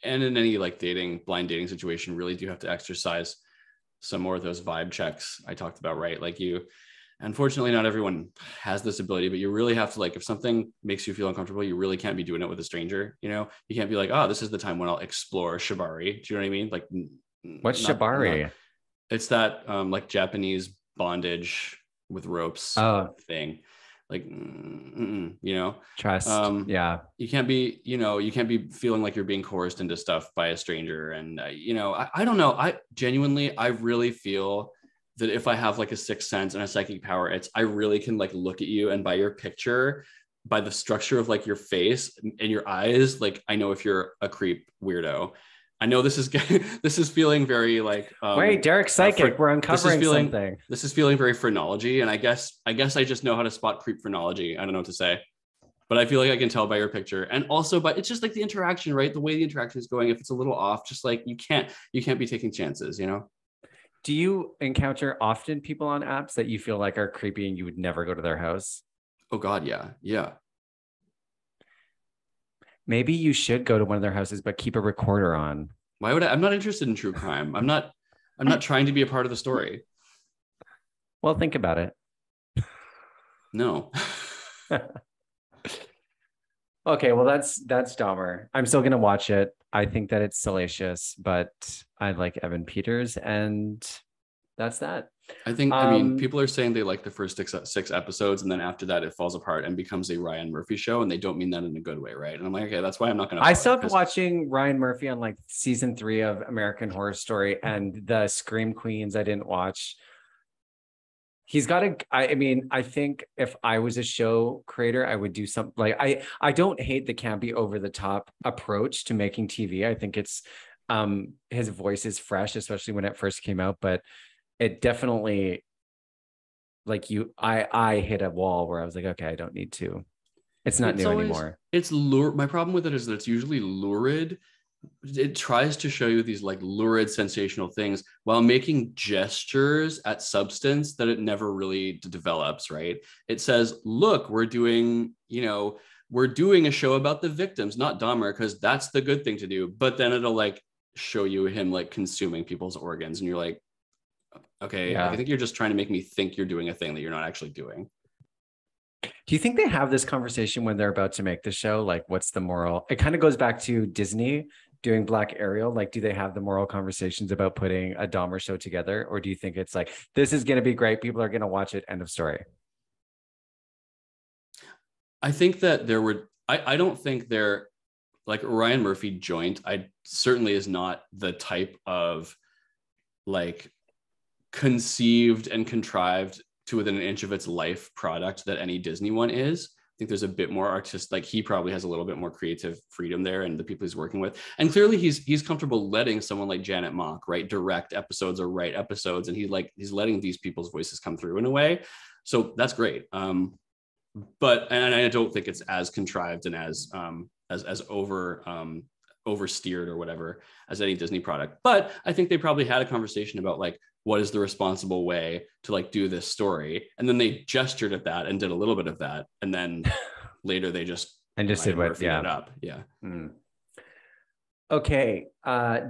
and in any like blind dating situation, really do have to exercise some more of those vibe checks I talked about, right? Like, unfortunately, not everyone has this ability, but you really have to, like, if something makes you feel uncomfortable, you really can't be doing it with a stranger. You can't be like, oh, this is the time when I'll explore shibari. Do you know what I mean? Like, what's shibari? It's that like Japanese bondage with ropes thing. Like, trust. Yeah. You can't be feeling like you're being coerced into stuff by a stranger. And, I don't know. I really feel that if I have like a sixth sense and a psychic power, I really can like look at you, and by your picture, by the structure of like your face and your eyes, like I know if you're a creep weirdo. I know this is feeling very like wait, Derek's psychic. We're uncovering something. This is feeling very phrenology, and I guess I just know how to spot creep phrenology. I don't know what to say, but I feel like I can tell by your picture, and also by it's just like the interaction, right? The way the interaction is going. If it's a little off, just like you can't be taking chances, Do you encounter often people on apps that you feel like are creepy and you would never go to their house? Oh God, yeah. Maybe you should go to one of their houses, but keep a recorder on. Why would I? I'm not interested in true crime. I'm not trying to be a part of the story. Well, think about it. No. Okay, well that's Dahmer. I'm still gonna watch it. I think that it's salacious, but I like Evan Peters, and that's that. I mean, people are saying they like the first six episodes, and then after that, it falls apart and becomes a Ryan Murphy show, and they don't mean that in a good way, right? And I'm like, okay, that's why I'm not going to. I stopped watching Ryan Murphy on like season 3 of American Horror Story, and the Scream Queens I didn't watch. He's got a, I mean, I think if I was a show creator, I would do something like, I don't hate the campy over the top approach to making TV. I think it's, his voice is fresh, especially when it first came out, but it definitely, like I hit a wall where I was like, okay, I don't need to. It's not new anymore. It's my problem with it is that it's usually lurid. It tries to show you these like lurid, sensational things while making gestures at substance that it never really develops, right? It says, look, we're doing a show about the victims, not Dahmer, because that's the good thing to do. But then it'll like show you him like consuming people's organs. And you're like, okay, I think you're just trying to make me think you're doing a thing that you're not actually doing. Do you think they have this conversation when they're about to make the show? Like, what's the moral? It kind of goes back to Disney doing Black Ariel. Like, do they have the moral conversations about putting a Dahmer show together? Or do you think it's like, this is going to be great, people are going to watch it, end of story? I think that I don't think they're like Ryan Murphy joint. I certainly is not the type of like conceived and contrived to within an inch of its life product that any Disney one is. I think there's a bit more artist, like he probably has a little bit more creative freedom there and the people he's working with. And clearly he's comfortable letting someone like Janet Mock, right, direct episodes or write episodes. And he's letting these people's voices come through in a way. So that's great. But I don't think it's as contrived and as oversteered or whatever as any Disney product. But I think they probably had a conversation about like, what is the responsible way to like do this story? And then they gestured at that and did a little bit of that. And then later they just did what, it up. Yeah. Okay.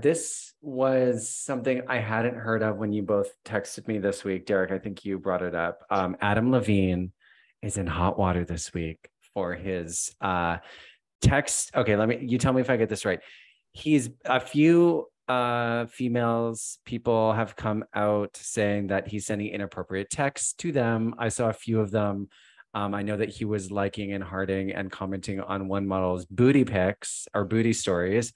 This was something I hadn't heard of when you both texted me this week. Derek, I think you brought it up. Adam Levine is in hot water this week for his text. Okay, you tell me if I get this right. He's a few people have come out saying that he's sending inappropriate texts to them. I saw a few of them. I know that he was liking and hearting and commenting on one model's booty pics or booty stories.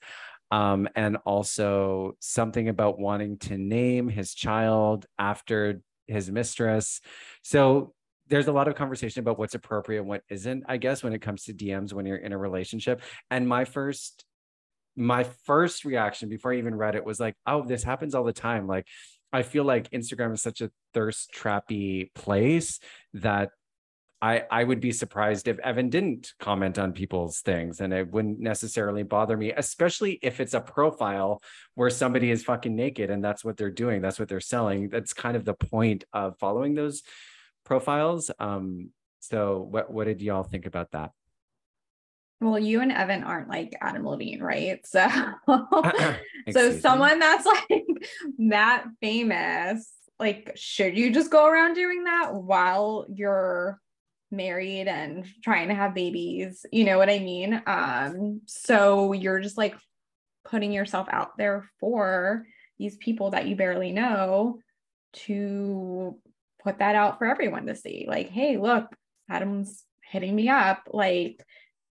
And also something about wanting to name his child after his mistress. So there's a lot of conversation about what's appropriate and what isn't, I guess, when it comes to DMs when you're in a relationship. And my first reaction before I even read it was like, oh, this happens all the time. Like, I feel like Instagram is such a thirst trappy place that I would be surprised if Evan didn't comment on people's things, and it wouldn't necessarily bother me, especially if it's a profile where somebody is fucking naked and that's what they're doing. That's what they're selling. That's kind of the point of following those profiles. So what did y'all think about that? Well, you and Evan aren't like Adam Levine, right? So, so someone that's like that famous, like, should you just go around doing that while you're married and trying to have babies? You know what I mean? So you're just like putting yourself out there for these people that you barely know to put that out for everyone to see. Like, hey, look, Adam's hitting me up. Like,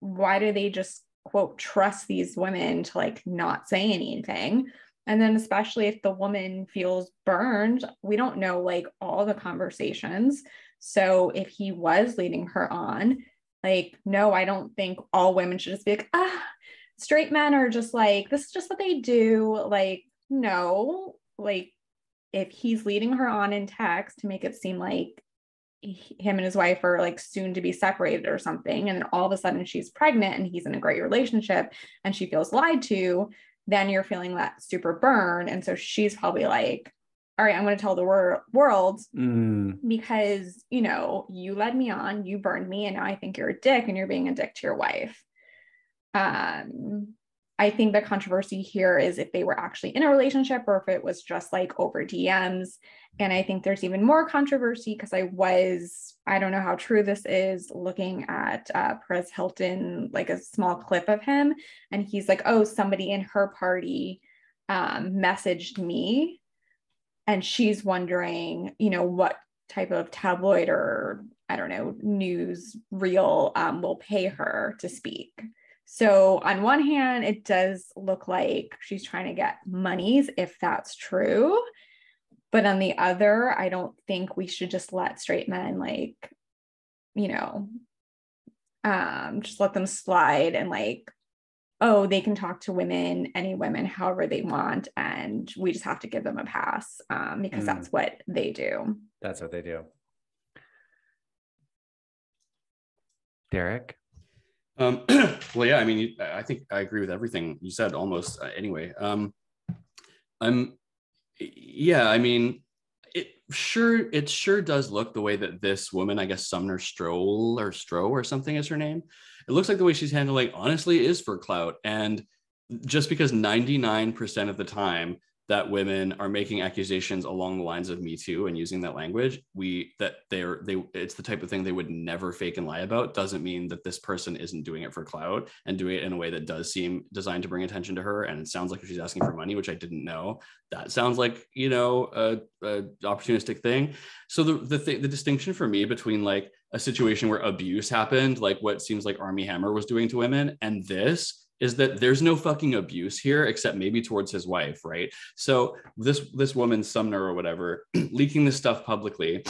why do they just quote trust these women to like not say anything? And then especially if the woman feels burned, we don't know like all the conversations. So if he was leading her on, like, no, I don't think all women should just be like, straight men are just like, this is just what they do. Like, no, like if he's leading her on in text to make it seem like him and his wife are like soon to be separated or something, and then all of a sudden she's pregnant and he's in a great relationship and she feels lied to, then you're feeling that super burn. And so she's probably like, all right, I'm going to tell the world because, you know, you led me on, you burned me, and now I think you're a dick and you're being a dick to your wife. I think the controversy here is if they were actually in a relationship or if it was just like over DMs. And I think there's even more controversy because I don't know how true this is, looking at Perez Hilton, like a small clip of him. And he's like, oh, somebody in her party messaged me. And she's wondering, what type of tabloid or, I don't know, news reel will pay her to speak. So on one hand, it does look like she's trying to get monies, if that's true. But on the other, I don't think we should just let straight men just let them slide and oh, they can talk to women, any women, however they want. And we just have to give them a pass because that's what they do. That's what they do. Derek? Well, yeah, I mean, I think I agree with everything you said almost anyway. Yeah, I mean, it sure does look the way that this woman, I guess Sumner Stroh or something is her name. It looks like the way she's handling, honestly, is for clout. And just because 99% of the time that women are making accusations along the lines of Me Too and using that language, it's the type of thing they would never fake and lie about, doesn't mean that this person isn't doing it for clout and doing it in a way that does seem designed to bring attention to her. And it sounds like if she's asking for money, which I didn't know, that sounds like, a opportunistic thing. So the distinction for me between like a situation where abuse happened, like what seems like Armie Hammer was doing to women, and this is that there's no fucking abuse here except maybe towards his wife, right? So this woman, Sumner or whatever, leaking this stuff publicly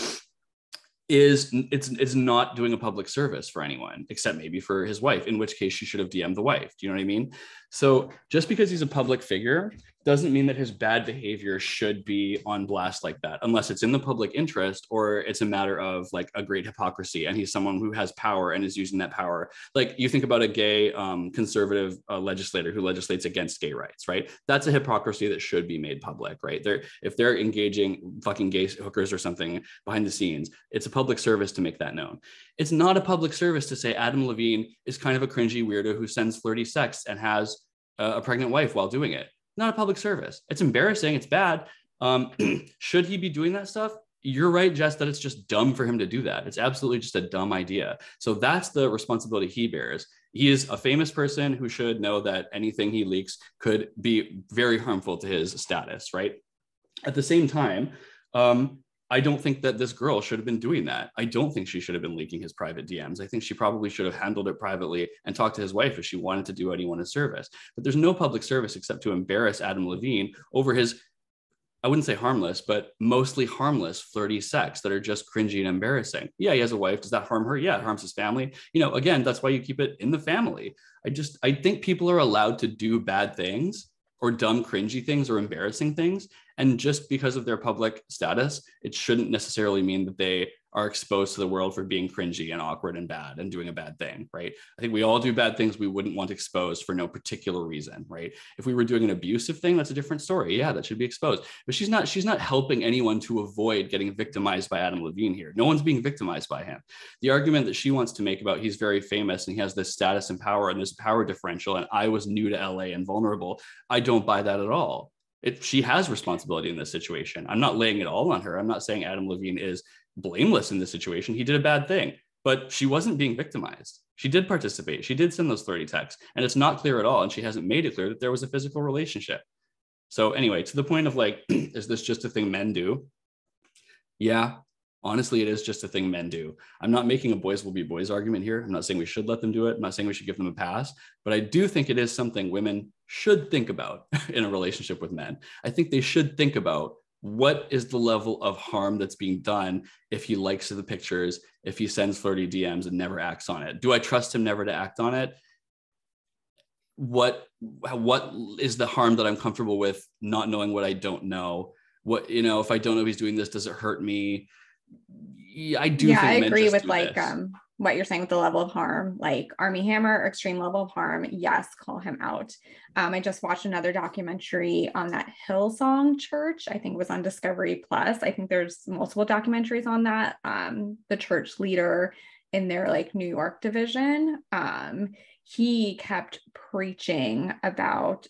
it's not doing a public service for anyone except maybe for his wife, in which case she should have DM'd the wife. Do you know what I mean? So just because he's a public figure doesn't mean that his bad behavior should be on blast like that, unless it's in the public interest or it's a matter of like a great hypocrisy and he's someone who has power and is using that power. Like you think about a gay conservative legislator who legislates against gay rights, right? That's a hypocrisy that should be made public, right? If they're engaging fucking gay hookers or something behind the scenes, it's a public service to make that known. It's not a public service to say Adam Levine is kind of a cringy weirdo who sends flirty sex and has a pregnant wife while doing it. Not a public service. It's embarrassing. It's bad. Should he be doing that stuff? You're right, Jess, that it's just dumb for him to do that. It's absolutely just a dumb idea. So that's the responsibility he bears. He is a famous person who should know that anything he leaks could be very harmful to his status, right? At the same time, I don't think that this girl should have been doing that. I don't think she should have been leaking his private DMs. I think she probably should have handled it privately and talked to his wife if she wanted to do anyone a service. But there's no public service except to embarrass Adam Levine over his, I wouldn't say harmless, but mostly harmless flirty sex that are just cringy and embarrassing. Yeah, he has a wife. Does that harm her? Yeah, it harms his family. Again, that's why you keep it in the family. I think people are allowed to do bad things or dumb, cringy things or embarrassing things. And just because of their public status, it shouldn't necessarily mean that they are exposed to the world for being cringy and awkward and bad and doing a bad thing, right? I think we all do bad things we wouldn't want exposed for no particular reason, right? If we were doing an abusive thing, that's a different story. Yeah, that should be exposed. But she's not helping anyone to avoid getting victimized by Adam Levine here. No one's being victimized by him. The argument that she wants to make about he's very famous and he has this status and power and this power differential and I was new to LA and vulnerable, I don't buy that at all. She has responsibility in this situation. I'm not laying it all on her. I'm not saying Adam Levine is blameless in this situation. He did a bad thing, but she wasn't being victimized. She did participate. She did send those 30 texts, and it's not clear at all. And she hasn't made it clear that there was a physical relationship. So anyway, to the point of like, is this just a thing men do? Yeah, honestly, it is just a thing men do. I'm not making a boys will be boys argument here. I'm not saying we should let them do it. I'm not saying we should give them a pass, but I do think it is something women should think about in a relationship with men. I think they should think about what is the level of harm that's being done if he likes the pictures, if he sends flirty DMs and never acts on it. Do I trust him never to act on it? What is the harm that I'm comfortable with not knowing what I don't know? What, if I don't know he's doing this, does it hurt me? I do. Yeah, I agree with what you're saying with the level of harm, like Armie Hammer, extreme level of harm. Yes, call him out. I just watched another documentary on that Hillsong Church. I think it was on Discovery Plus. I think there's multiple documentaries on that. The church leader in their like New York division. he kept preaching about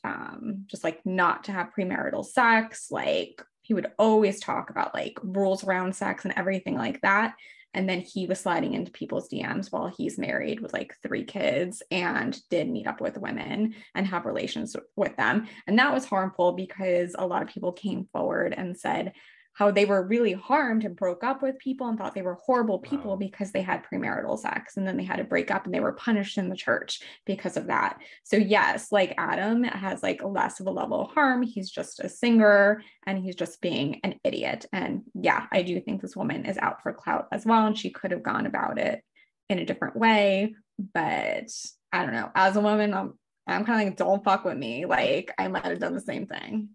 just like not to have premarital sex. Like he would always talk about like rules around sex and everything like that. And then he was sliding into people's DMs while he's married with like 3 kids and did meet up with women and have relations with them. And that was harmful because a lot of people came forward and said how they were really harmed and broke up with people and thought they were horrible people Wow. because they had premarital sex, and then they had to break up and they were punished in the church because of that. So yes, like Adam has like less of a level of harm. He's just a singer and he's just being an idiot. And yeah, I do think this woman is out for clout as well. And she could have gone about it in a different way. But I don't know. As a woman, I'm kind of like, don't fuck with me. Like I might have done the same thing.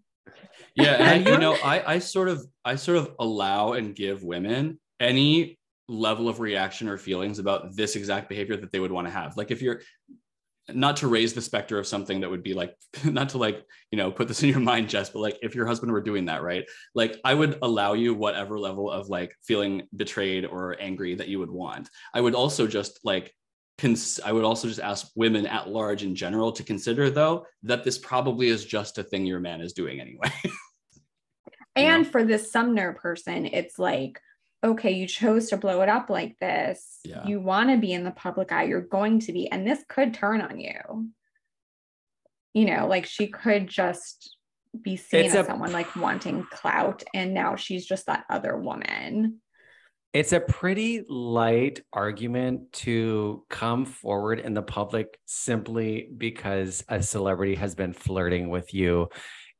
Yeah, and I sort of allow and give women any level of reaction or feelings about this exact behavior that they would want to have. Like if you're not to raise the specter of something that would be like, not to like, put this in your mind, Jess, but like if your husband were doing that, right? Like I would allow you whatever level of like feeling betrayed or angry that you would want. I would also just like I would also just ask women at large in general to consider, though, that this probably is just a thing your man is doing anyway. And for this Sumner person, it's like, okay, you chose to blow it up like this. Yeah. You want to be in the public eye. You're going to be, and this could turn on you. Like she could just be seen as someone like wanting clout, and now she's just that other woman. It's a pretty light argument to come forward in the public simply because a celebrity has been flirting with you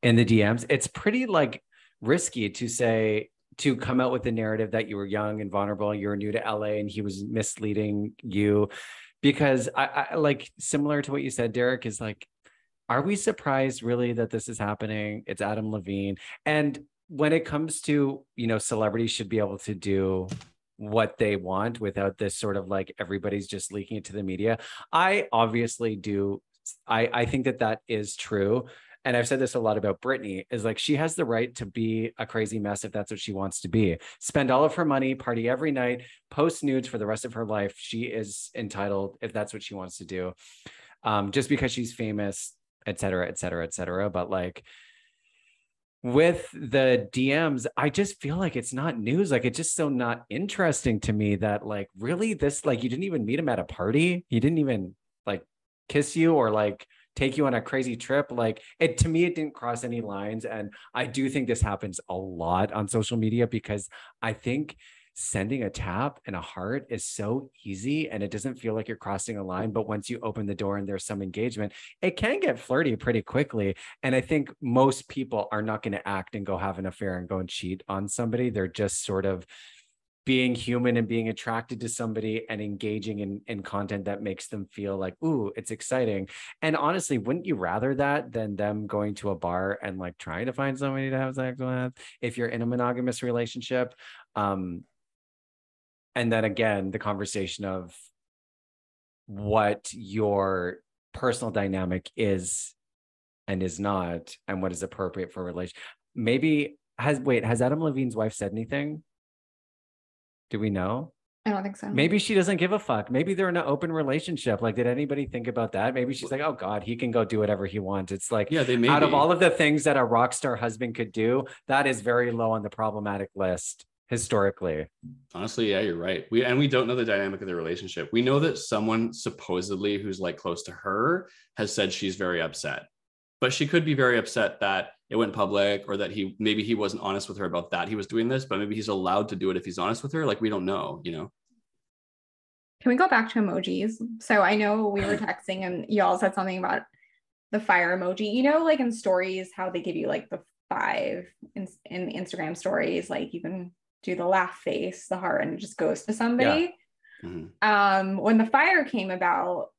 in the DMs. It's pretty like risky to come out with the narrative that you were young and vulnerable, you're new to LA and he was misleading you, because I like, similar to what you said, Derek, is like, are we surprised really that this is happening? It's Adam Levine. And when it comes to, celebrities should be able to do what they want without this sort of like everybody's just leaking it to the media. I obviously do. I think that is true. And I've said this a lot about Britney, is like, she has the right to be a crazy mess if that's what she wants to be. Spend all of her money, party every night, post nudes for the rest of her life. She is entitled if that's what she wants to do. Just because she's famous, et cetera, et cetera, et cetera. But like, with the DMs, I just feel like it's not news. Like, it's just so not interesting to me that like, really this, like, you didn't even meet him at a party. He didn't even like kiss you or like take you on a crazy trip. Like to me, it didn't cross any lines. And I do think this happens a lot on social media, because I think sending a tap and a heart is so easy and it doesn't feel like you're crossing a line. But once you open the door and there's some engagement, it can get flirty pretty quickly. And I think most people are not going to act and go have an affair and go and cheat on somebody. They're just sort of being human and being attracted to somebody and engaging in content that makes them feel like, ooh, it's exciting. And honestly, wouldn't you rather that than them going to a bar and like trying to find somebody to have sex with if you're in a monogamous relationship? And then again, the conversation of what your personal dynamic is and is not, and what is appropriate for a relationship. Maybe has Adam Levine's wife said anything? Do we know? I don't think so. Maybe she doesn't give a fuck. Maybe they're in an open relationship. Like, did anybody think about that? Maybe she's like, oh God, he can go do whatever he wants. It's like, yeah, they may out be. of all of the things that a rock star husband could do, that is very low on the problematic list historically. Honestly, yeah, you're right. We don't know the dynamic of the relationship. We know that someone supposedly who's like close to her has said she's very upset, but she could be very upset that it went public, or that maybe he wasn't honest with her about that he was doing this, but maybe he's allowed to do it if he's honest with her. Like, we don't know, Can we go back to emojis? So I know we were texting and y'all said something about the fire emoji, like in stories, how they give you like the 5 in Instagram stories, like you can do the laugh face, the heart, and it just goes to somebody. Yeah. Mm-hmm. When the fire came about,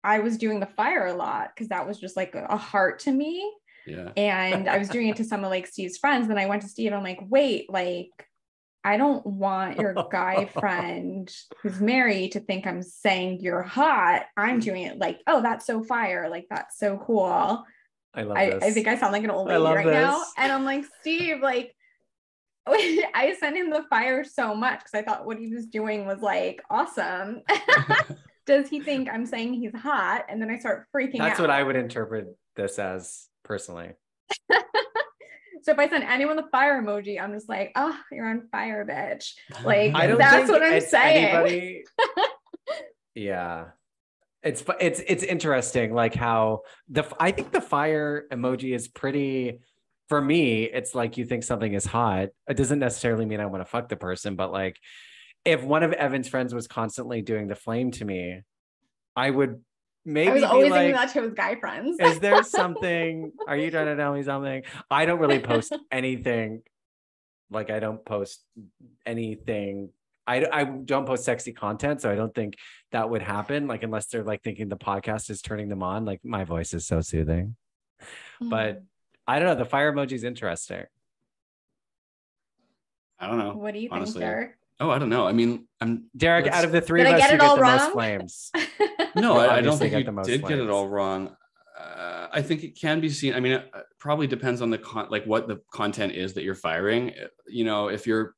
I was doing the fire a lot because that was just like a heart to me. Yeah. And I was doing it to some of like Steve's friends. Then I went to Steve and I'm like, wait, like, I don't want your guy friend who's married to think I'm saying you're hot. I'm doing it like, oh, that's so fire. Like, that's so cool. I love this. I think I sound like an old lady right now. And I'm like, Steve, like, I sent him the fire so much because I thought what he was doing was like awesome. does he think I'm saying he's hot? And then I start freaking out. That's what I would interpret this as personally. So if I send anyone the fire emoji, I'm just like, oh, you're on fire, bitch. Like, I don't that's think what I'm it's saying. Anybody... Yeah. It's interesting, like how I think the fire emoji is pretty, for me, it's like you think something is hot. It doesn't necessarily mean I want to fuck the person, but like if one of Evan's friends was constantly doing the flame to me, I would maybe I was always like, thinking that to his guy friends. is there something? Are you trying to tell me something? I don't really post anything. Like I don't post anything. I don't post sexy content, so I don't think that would happen. Like unless they're like thinking the podcast is turning them on. Like my voice is so soothing. But I don't know. The fire emoji is interesting. I don't know. What do you honestly. think, Derek? Oh, I don't know. I mean, Derek, out of the three Did of I us, get you it get all the most wrong? flames. No, You I don't obviously think get you the most did get it flames. all wrong. I think it can be seen. I mean, it probably depends on the like what the content is that you're firing. You know, if your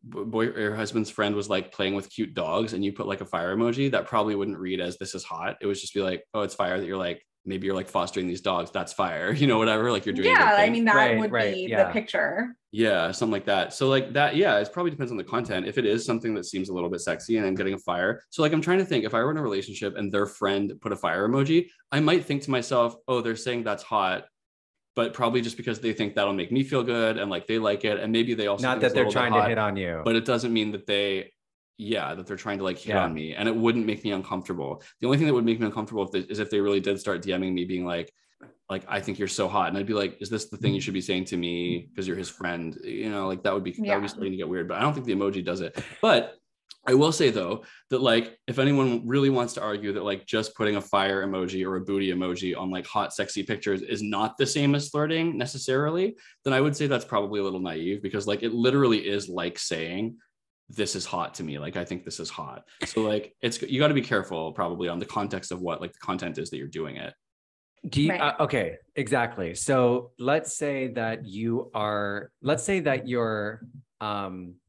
boy or your husband's friend was like playing with cute dogs and you put like a fire emoji, that probably wouldn't read as this is hot. It would just be like, oh, it's fire. That you're like, maybe you're like fostering these dogs. That's fire. You know, whatever. Like you're doing. Yeah, your I thing. mean that Right, would right, be yeah. the picture. Yeah, something like that. So like that, yeah, it probably depends on the content. If it is something that seems a little bit sexy and I'm getting a fire. So like I'm trying to think, if I were in a relationship and their friend put a fire emoji, I might think to myself, oh, they're saying that's hot, but probably just because they think that'll make me feel good and like they like it. And maybe they also Not think that it's a they're little bit trying to hot, hit on you. but it doesn't mean that that they're trying to like hit Yeah. on me, and it wouldn't make me uncomfortable. The only thing that would make me uncomfortable is if they really did start DMing me being like, I think you're so hot. And I'd be like, is this the thing you should be saying to me because you're his friend? You know, like that would be starting to get weird, but I don't think the emoji does it. But I will say though, that like, if anyone really wants to argue that like just putting a fire emoji or a booty emoji on like hot, sexy pictures is not the same as flirting necessarily, then I would say that's probably a little naive, because like, it literally is like saying, this is hot to me. Like, I think this is hot. So like, you got to be careful probably on the context of what like the content is that you're doing it. Do you, Right. Okay, exactly. So let's say that your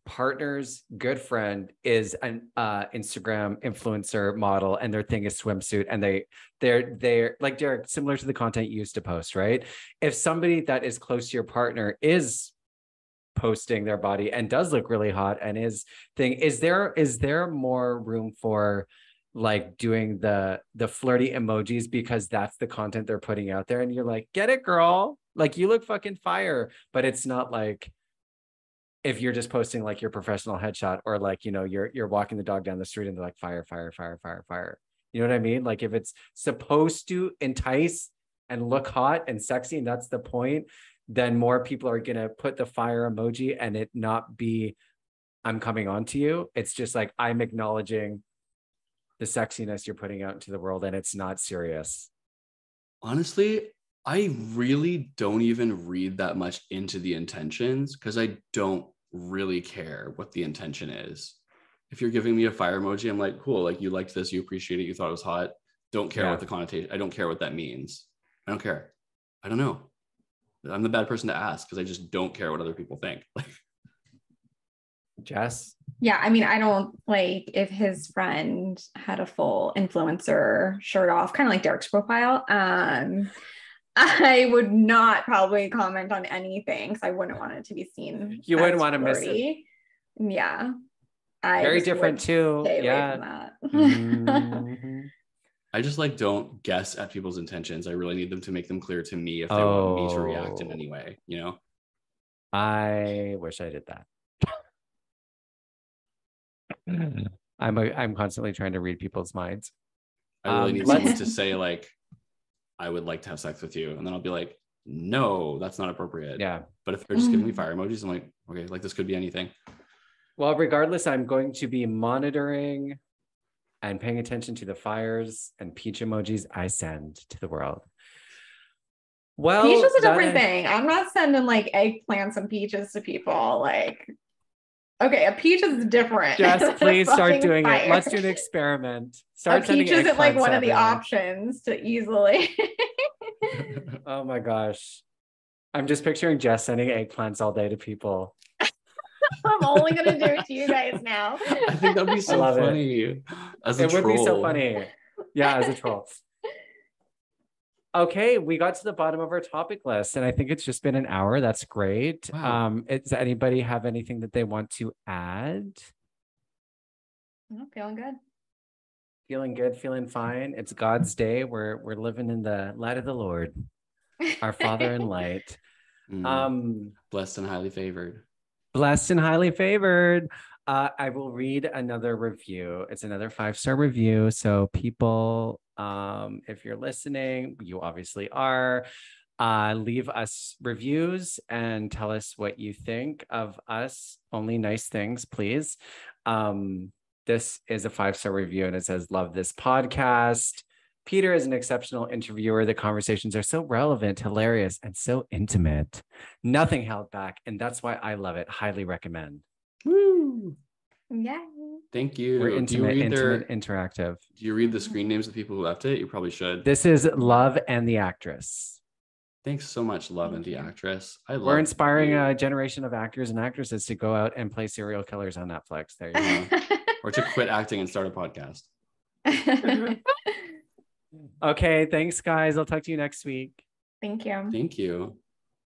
partner's good friend is an Instagram influencer model and their thing is swimsuit, and they're like, Derek, similar to the content you used to post, right? If somebody that is close to your partner is posting their body and does look really hot and is there more room for like doing the flirty emojis because that's the content they're putting out there and you're like, get it, girl, like you look fucking fire? But it's not like if you're just posting like your professional headshot, or like, you know, you're walking the dog down the street and they're like fire, fire, fire, fire, fire. You know what I mean? Like if it's supposed to entice and look hot and sexy and that's the point, then more people are gonna put the fire emoji and it not be I'm coming on to you. It's just like I'm acknowledging the sexiness you're putting out into the world, and it's not serious. Honestly, I really don't even read that much into the intentions, because I don't really care what the intention is. If you're giving me a fire emoji, I'm like, cool, like you liked this, you appreciate it, you thought it was hot. Don't care what the connotation, I don't care what that means. I don't care. I don't know. I'm the bad person to ask because I just don't care what other people think. Jess? Yeah, I mean, I don't like if his friend had a full influencer shirt off, kind of like Derek's profile. I would not probably comment on anything because I wouldn't want it to be seen. You wouldn't want to miss it. Yeah. Very different too. Yeah. Stay away from that. Mhm. I just like don't guess at people's intentions. I really need them to make them clear to me if they want me to react in any way, you know? I wish I did that. I'm constantly trying to read people's minds. I really need someone to say like, I would like to have sex with you. And then I'll be like, no, that's not appropriate. Yeah. But if they're just giving me fire emojis, I'm like, okay, like this could be anything. Well, regardless, I'm going to be monitoring and paying attention to the fires and peach emojis I send to the world. Well, peach is a different thing. I'm not sending like eggplants and peaches to people. Like, okay, a peach is different. Jess, please start doing fire. it. Let's do an experiment. Start a sending peach isn't like one of the everyone. options to easily. Oh my gosh. I'm just picturing Jess sending eggplants all day to people. I'm only gonna do it to you guys now. I think that'd be so love it. funny. As a It would be so troll. funny. Yeah, as a troll. Okay, we got to the bottom of our topic list, and I think it's just been an hour. That's great. Wow. Does anybody have anything that they want to add? I'm feeling good. Feeling good, feeling fine. It's God's day. We're living in the light of the Lord, our Father in light. Blessed and highly favored. Blessed and highly favored. I will read another review. It's another 5-star review. So people, if you're listening, you obviously are, leave us reviews and tell us what you think of us. Only nice things, please. This is a 5-star review and it says, love this podcast. Peter is an exceptional interviewer. The conversations are so relevant, hilarious, and so intimate. Nothing held back. And that's why I love it. Highly recommend. Woo! Yeah. Thank you. We're intimate, interactive. Do you read the screen names of the people who left it? You probably should. This is Love and the Actress. Thanks so much, Love and the Actress. We're inspiring a generation of actors and actresses to go out and play serial killers on Netflix. There you go. Or to quit acting and start a podcast. Okay, thanks guys. I'll talk to you next week. Thank you. Thank you.